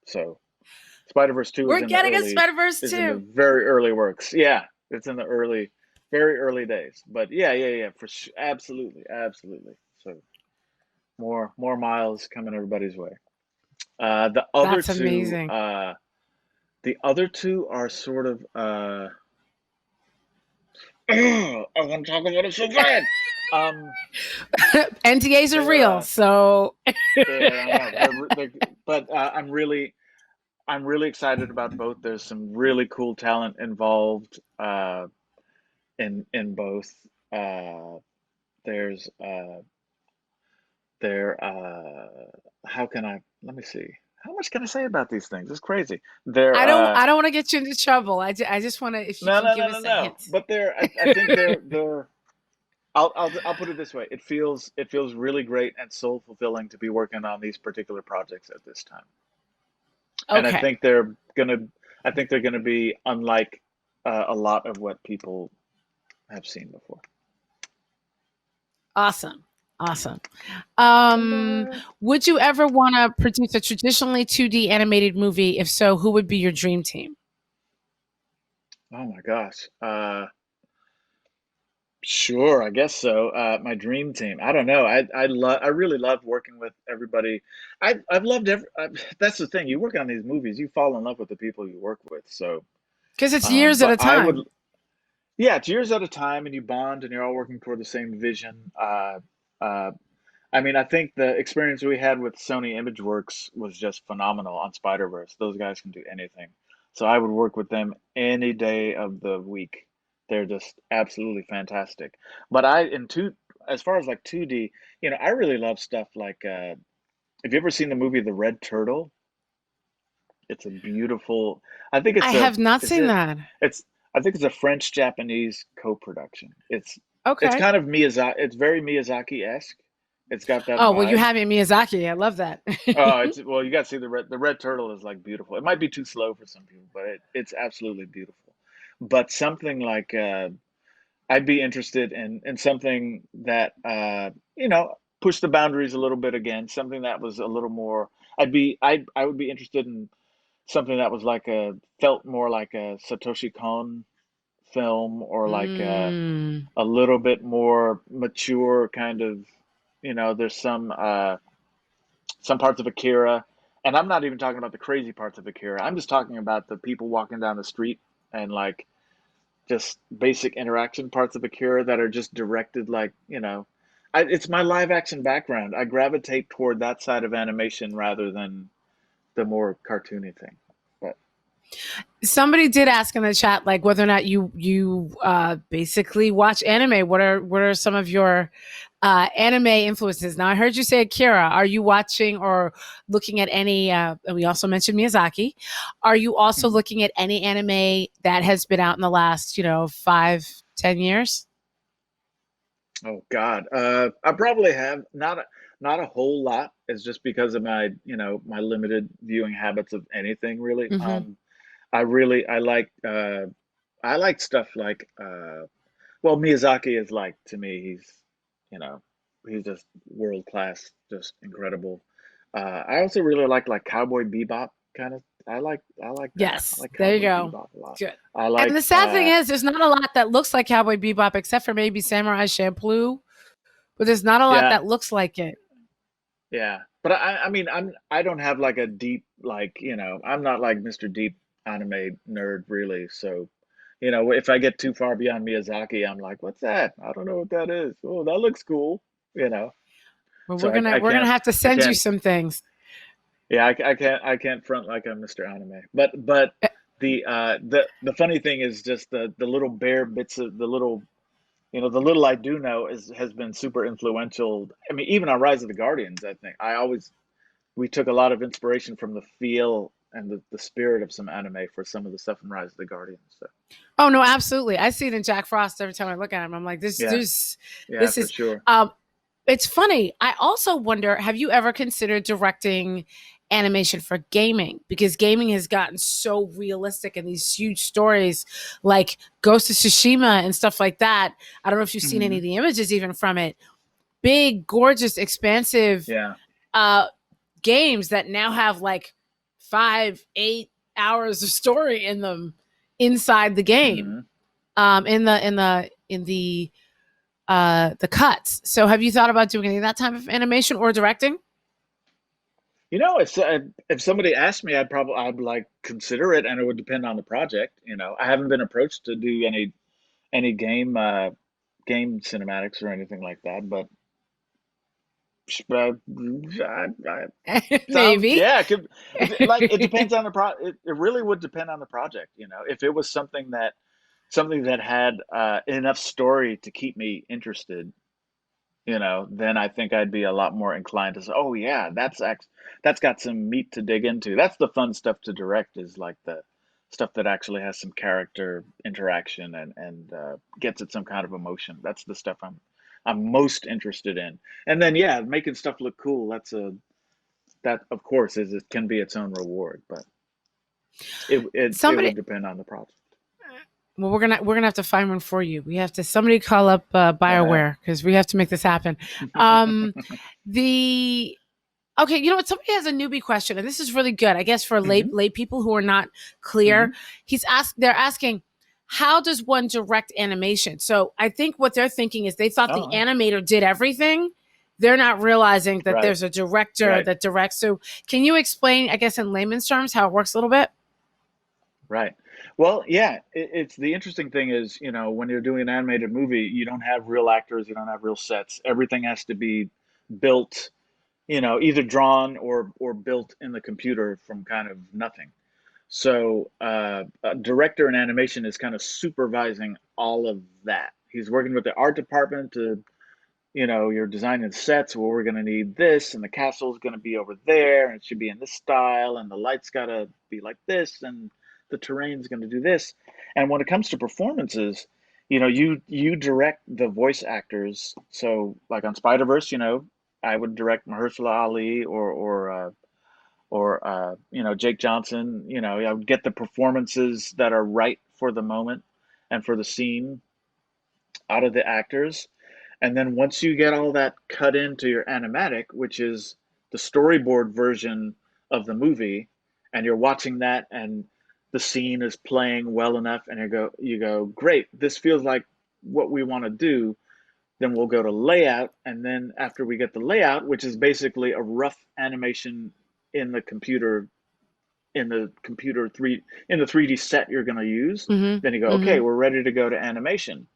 So Spider-Verse 2 We're getting a Spider Verse is in the too. very early works. Yeah, it's in the very early days. But yeah, yeah, yeah, absolutely, absolutely. So more miles coming everybody's way. The other That's two, amazing. are sort of I want to talk about it so bad. Um, NDAs are they're real, so I know but I'm really excited about both. There's some really cool talent involved in both. Uh, there's there how can I let me see. How much can I say about these things? It's crazy. They're I don't want to get you into trouble. I just want to if you no can no give no no us a no. hint. But I think they're I'll put it this way. It feels really great and soul fulfilling to be working on these particular projects at this time. And Okay. gonna I think they're gonna be unlike a lot of what people have seen before. Awesome. Awesome. Um, Ta-da! would you ever want to produce a traditionally 2D animated movie? If so, who would be your dream team? Oh my gosh. Sure, I guess so. My dream team. I don't know. I really love working with everybody. I've loved that's the thing. You work on these movies, you fall in love with the people you work with. So, Because it's years at but a I would, time. yeah, it's years at a time, and you bond, and you're all working toward the same vision. Uh, I mean, I think the experience we had with Sony ImageWorks was just phenomenal on Spider-Verse. Those guys can do anything. So I would work with them any day of the week. They're just absolutely fantastic. But as far as like 2D, I really love stuff like have you ever seen the movie The Red Turtle? It's a beautiful, I think I it's a, have not is seen it, that. it's, I think it's a French-Japanese co-production. It's It's Okay. kind of Miyazaki. It's very Miyazaki-esque. It's got that Oh, well, you vibe. have me Miyazaki. I love that. It's well, you got to see the red turtle is like beautiful. It might be too slow for some people, but it's absolutely beautiful. But something like I'd be interested in something that push the boundaries a little bit again. Something that was a little more. I would be interested in something that was like a felt more like a Satoshi Kon film or like Mm. a little bit more mature kind of. There's some parts of Akira, and I'm not even talking about the crazy parts of Akira. I'm just talking about the people walking down the street and like just basic interaction parts of Akira that are just directed it's my live action background. I gravitate toward that side of animation rather than the more cartoony thing. But Somebody did ask in the chat, like whether or not you basically watch anime. What are some of your anime influences? Now, I heard you say Akira. Are you watching or looking at any? And we also mentioned Miyazaki. Are you also mhm. looking at any anime that has been out in the last, 5, 10 years? Oh God, I probably have not a whole lot. It's just because of my limited viewing habits of anything really. Hmm. I really I like stuff like well, Miyazaki is like to me you know he's just world class, just incredible. I also really like Cowboy Bebop kind of. I like that. I Yes, like there you Cowboy go. Bebop a lot. Good. I And the like sad thing is, there's not a lot that looks like Cowboy Bebop, except for maybe Samurai Champloo. But there's not a lot yeah, that looks like it. yeah. But I mean I don't have like a deep I'm not like Mr. Deep anime nerd really. So if I get too far beyond Miyazaki, I'm like, what's that? I don't know what that is. Oh, that looks cool. You know. But So we're I, gonna I we're gonna can't have to I send you can't some things. yeah I can't front like I'm Mr. Anime. But Eh, the funny thing is just the little bare bits of the little I do know has been super influential. I mean, even on Rise of the Guardians, I think we took a lot of inspiration from the feel and the spirit of some anime for some of the stuff in Rise of the Guardians. So Oh no, absolutely. I see it in Jack Frost every time I look at him. I'm like, this, yeah, this, yeah, this for is. sure. Um, it's funny. I also wonder, have you ever considered directing animation for gaming? Because gaming has gotten so realistic in these huge stories, like Ghost of Tsushima and stuff like that. I don't know if you've seen any Hmm. of the images even from it. Big, gorgeous, expansive Yeah. uh, games that now have like 5, 8 hours of story in them inside the game, Hmm. in the cuts. So have you thought about doing any of that type of animation or directing? If somebody asked me, I'd like consider it, and it would depend on the project. I haven't been approached to do any game cinematics or anything like that, but sounds Maybe. yeah. It depends on it really would depend on the project. If it was something that had enough story to keep me interested, then I think I'd be a lot more inclined to say, oh yeah, that's got some meat to dig into. That's the fun stuff to direct is like the stuff that actually has some character interaction and gets at some kind of emotion. That's the stuff I'm most interested in. And then yeah, making stuff look cool. That of course is it can be its own reward, but it Somebody. would depend on the project. Well, we're gonna have to find one for you. We have to somebody call up Bioware because we have to make this happen. Um, the Okay, you know what? Somebody has a newbie question, and this is really good. I guess for Hmm. late people who are not clear, Hmm. they're asking, how does one direct animation? So I think what they're thinking is they thought the Oh, animator did everything. They're not realizing that right, there's a director right. that directs. So can you explain, I guess, in layman's terms, how it works a little bit? Right. Well, yeah, it's the interesting thing is, when you're doing an animated movie, you don't have real actors, you don't have real sets. Everything has to be built, either drawn or built in the computer from kind of nothing. So, a director in animation is kind of supervising all of that. He's working with the art department to you're designing sets. Well, we're going to need this, and the castle's going to be over there, and it should be in this style, and the lights got to be like this, and the terrain's going to do this. And when it comes to performances, you direct the voice actors. So like on Spider-Verse, I would direct Mahershala Ali or Jake Johnson. I would get the performances that are right for the moment and for the scene out of the actors. And then once you get all that cut into your animatic, which is the storyboard version of the movie, and you're watching that and the scene is playing well enough and you go, great, this feels like what we want to do, then we'll go to layout, and then after we get the layout, which is basically a rough animation in the computer in the 3D set you're going to use, Mm-hmm. then you go, okay, Mm-hmm. we're ready to go to animation.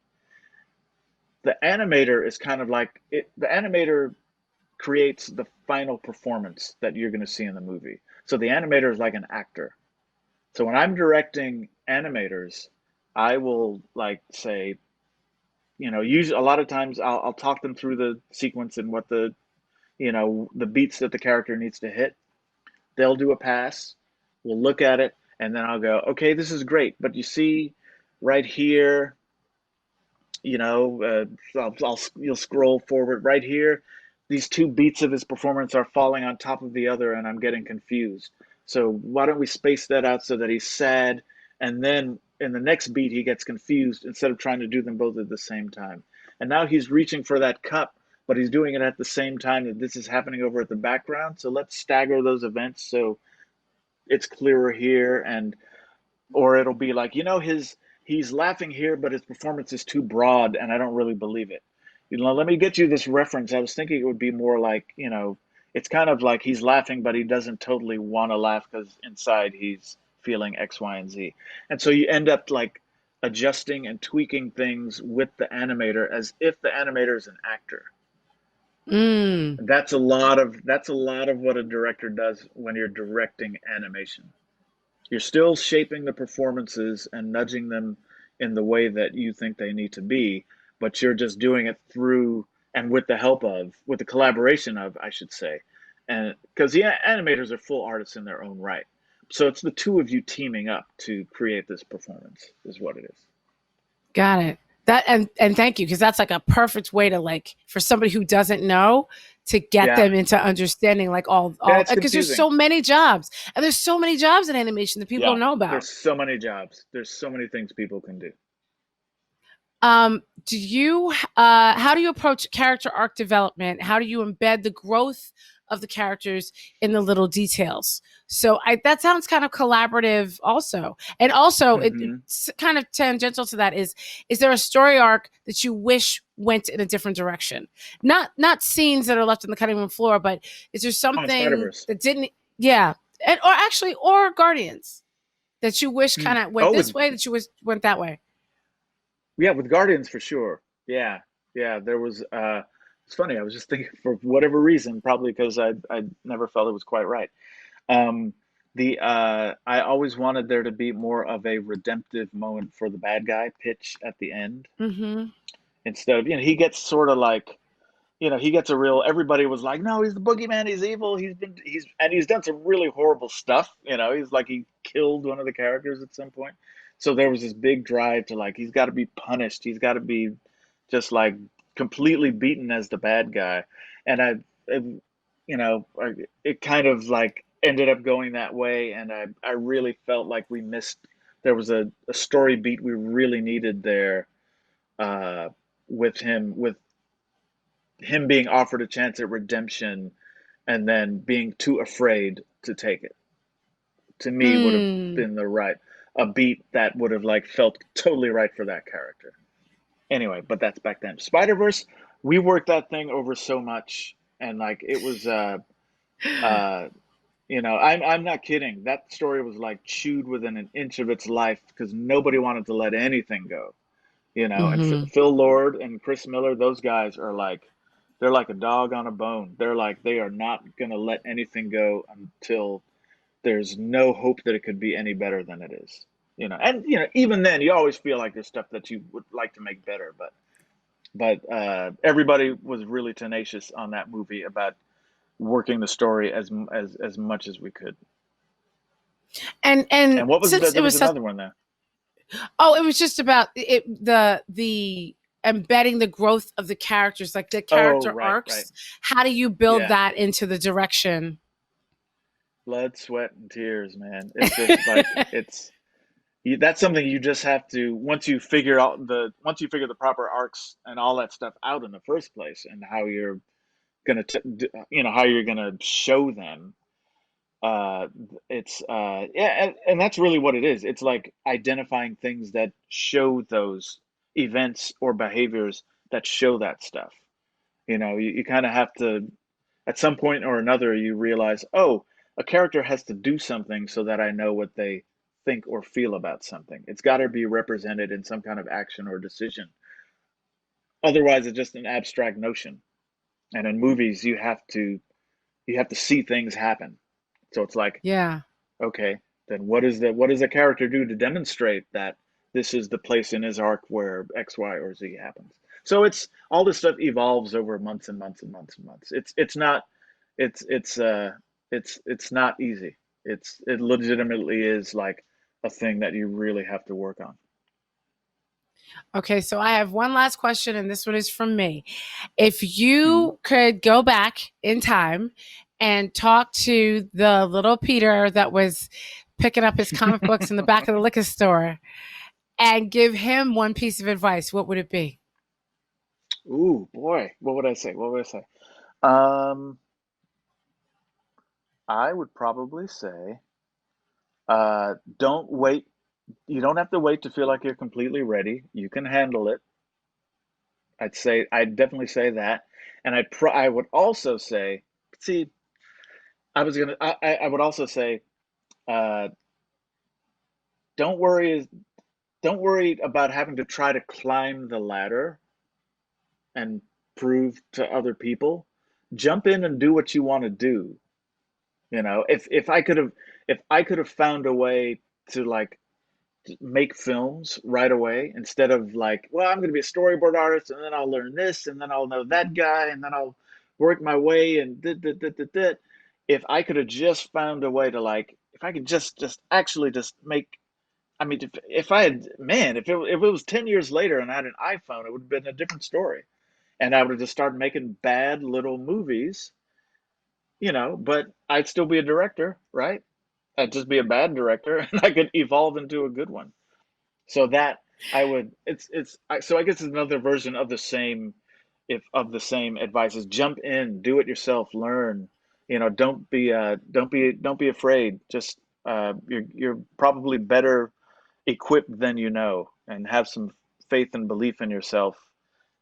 The animator is kind of like the animator creates the final performance that you're going to see in the movie. So the animator is like an actor. So when I'm directing animators, I will like say, use a lot of times I'll talk them through the sequence and what the beats that the character needs to hit. They'll do a pass. We'll look at it, and then I'll go, okay, this is great, but you see right here, you'll scroll forward right here. These two beats of his performance are falling on top of the other, and I'm getting confused. So why don't we space that out so that he's sad, and then in the next beat he gets confused instead of trying to do them both at the same time. And now he's reaching for that cup, but he's doing it at the same time that this is happening over at the background. So let's stagger those events so it's clearer here, and or it'll be like, he's laughing here, but his performance is too broad, and I don't really believe it. Let me get you this reference. I was thinking it would be more like, it's kind of like he's laughing, but he doesn't totally want to laugh because inside he's feeling X, Y, and Z. And so you end up like adjusting and tweaking things with the animator as if the animator is an actor. Mm. And that's a lot of what a director does when you're directing animation. You're still shaping the performances and nudging them in the way that you think they need to be, but you're just doing it through and with the collaboration of, I should say. And because the animators are full artists in their own right. So it's the two of you teaming up to create this performance, is what it is. Got it. That and thank you, because that's like a perfect way to, like, for somebody who doesn't know, to get Yeah. them into understanding like Yeah, all it's because there's confusing. so many jobs, and there's so many jobs in animation that people Yeah. don't know about. There's so many jobs. There's so many things people can do. Do you how do you approach character arc development? How do you embed the growth of the characters in the little details? So that sounds kind of collaborative also. And also Hmm. it's kind of tangential to that is there a story arc that you wish went in a different direction? Not scenes that are left on the cutting room floor, but is there On something Spider-Verse. that didn't, yeah, and or Guardians, that you wish kind of went Oh, this way, that you wish went that way? yeah, with Guardians for sure. Yeah, yeah. There was. It's funny. I was just thinking for whatever reason, probably because I never felt it was quite right. Um, I always wanted there to be more of a redemptive moment for the bad guy pitch at the end Mm-hmm. instead of he gets sort of like he gets a real. Everybody was like, no, he's the boogeyman. He's evil. He's done some really horrible stuff. He's like he killed one of the characters at some point. So there was this big drive to like he's got to be punished. He's got to be just like completely beaten as the bad guy. And it kind of like ended up going that way. And I really felt like we missed. There was a story beat we really needed there uh, with him being offered a chance at redemption and then being too afraid to take it. To me, would have Mm. been a beat that would have like felt totally right for that character. Anyway, but that's back then. Spider Verse, we worked that thing over so much, and like it was, uh, I'm not kidding. That story was like chewed within an inch of its life because nobody wanted to let anything go. And Mm-hmm. Phil Lord and Chris Miller, those guys are like, they're like a dog on a bone. They're like, they are not going to let anything go until there's no hope that it could be any better than it is. And even then, you always feel like there's stuff that you would like to make better, but everybody was really tenacious on that movie about working the story as much as we could. And And what was since that? it There was was such another one there. Oh, it was just about it, the embedding the growth of the characters, like the Oh, character right, right. arcs. How do you build Yeah. that into the direction? Blood, sweat, and tears, man. It's just like that's something you just have to once you figure the proper arcs and all that stuff out in the first place, and how you're gonna how you're gonna show them. It's yeah, and that's really what it is. It's like identifying things that show those events or behaviors that show that stuff. You kind of have to, at some point or another, you realize, oh, a character has to do something so that I know what they think or feel about something. It's got to be represented in some kind of action or decision. Otherwise, it's just an abstract notion. And in movies, you have to see things happen. So it's like, Yeah. okay, then what does a character do to demonstrate that this is the place in his arc where X, Y, or Z happens? So it's all this stuff evolves over months and months and months and months. It's not it's it's not easy. It legitimately is like a thing that you really have to work on. Okay, so I have one last question, and this one is from me. If Mhm. you could go back in time and talk to the little Peter that was picking up his comic books in the back of the liquor store and give him one piece of advice, what would it be? Ooh, boy, what would I say? What would I say? Um, I would probably say, don't wait. You don't have to wait to feel like you're completely ready. You can handle it. I'd definitely say that. And I would also say, see, I would also say, uh, don't worry, don't worry about having to try to climb the ladder and prove to other people. Jump in and do what you want to do. If I could have found a way to like make films right away, instead of like, well, I'm going to be a storyboard artist and then I'll learn this and then I'll know that guy and then I'll work my way and did. If I could have just found a way to like, if I could just actually just make, I mean, if I had, man, if it was 10 years later and I had an iPhone, it would have been a different story. And I would have just started making bad little movies, but I'd still be a director, right? I'd just be a bad director and I could evolve into a good one. So that I would so I guess it's another version of the same, if of the same advice, is jump in, do it yourself, learn. Don't be afraid. Just you're probably better equipped than you know, and have some faith and belief in yourself,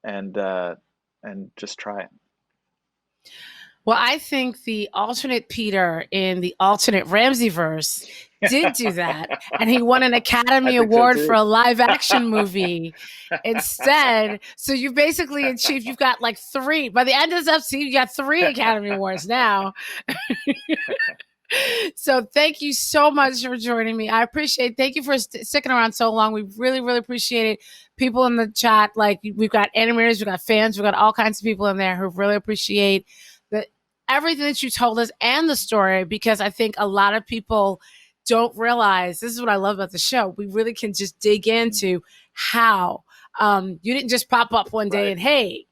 and just try it. Well, I think the alternate Peter in the alternate Ramsey verse did do that, and he won an I Academy think so Award for too. a live action movie instead. So you basically achieved, you've got like three. By the end of this episode, you got three Academy Awards now. So thank you so much for joining me. I appreciate it. Thank you for sticking around so long. We really, really appreciate it. People in the chat, like we've got animators, we've got fans, we've got all kinds of people in there who really appreciate the everything that you told us and the story, because I think a lot of people don't realize, this is what I love about the show. We really can just dig Mhm. into how you didn't just pop up one day Right. and hey,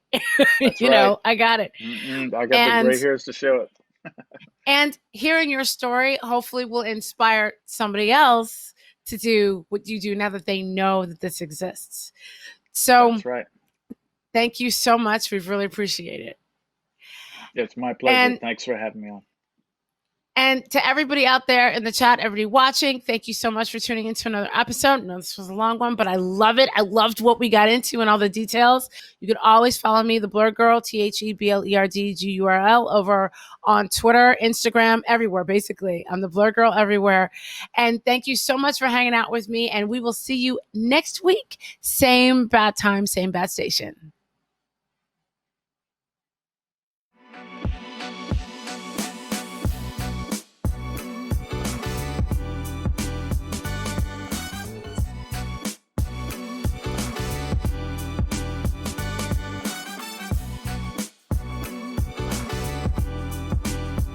That's right. I got it. I got the And gray hairs to show it. and hearing your story hopefully will inspire somebody else to do what you do now that they know that this exists. So That's right. thank you so much. We really appreciate it. It's my pleasure. And Thanks for having me on. And to everybody out there in the chat, everybody watching, thank you so much for tuning into another episode. No, this was a long one, but I love it. I loved what we got into and all the details. You can always follow me, the Blerd Girl, TheBlerdgurl, over on Twitter, Instagram, everywhere, basically. I'm the Blerd Girl everywhere. And thank you so much for hanging out with me. And we will see you next week. Same bad time, same bad station.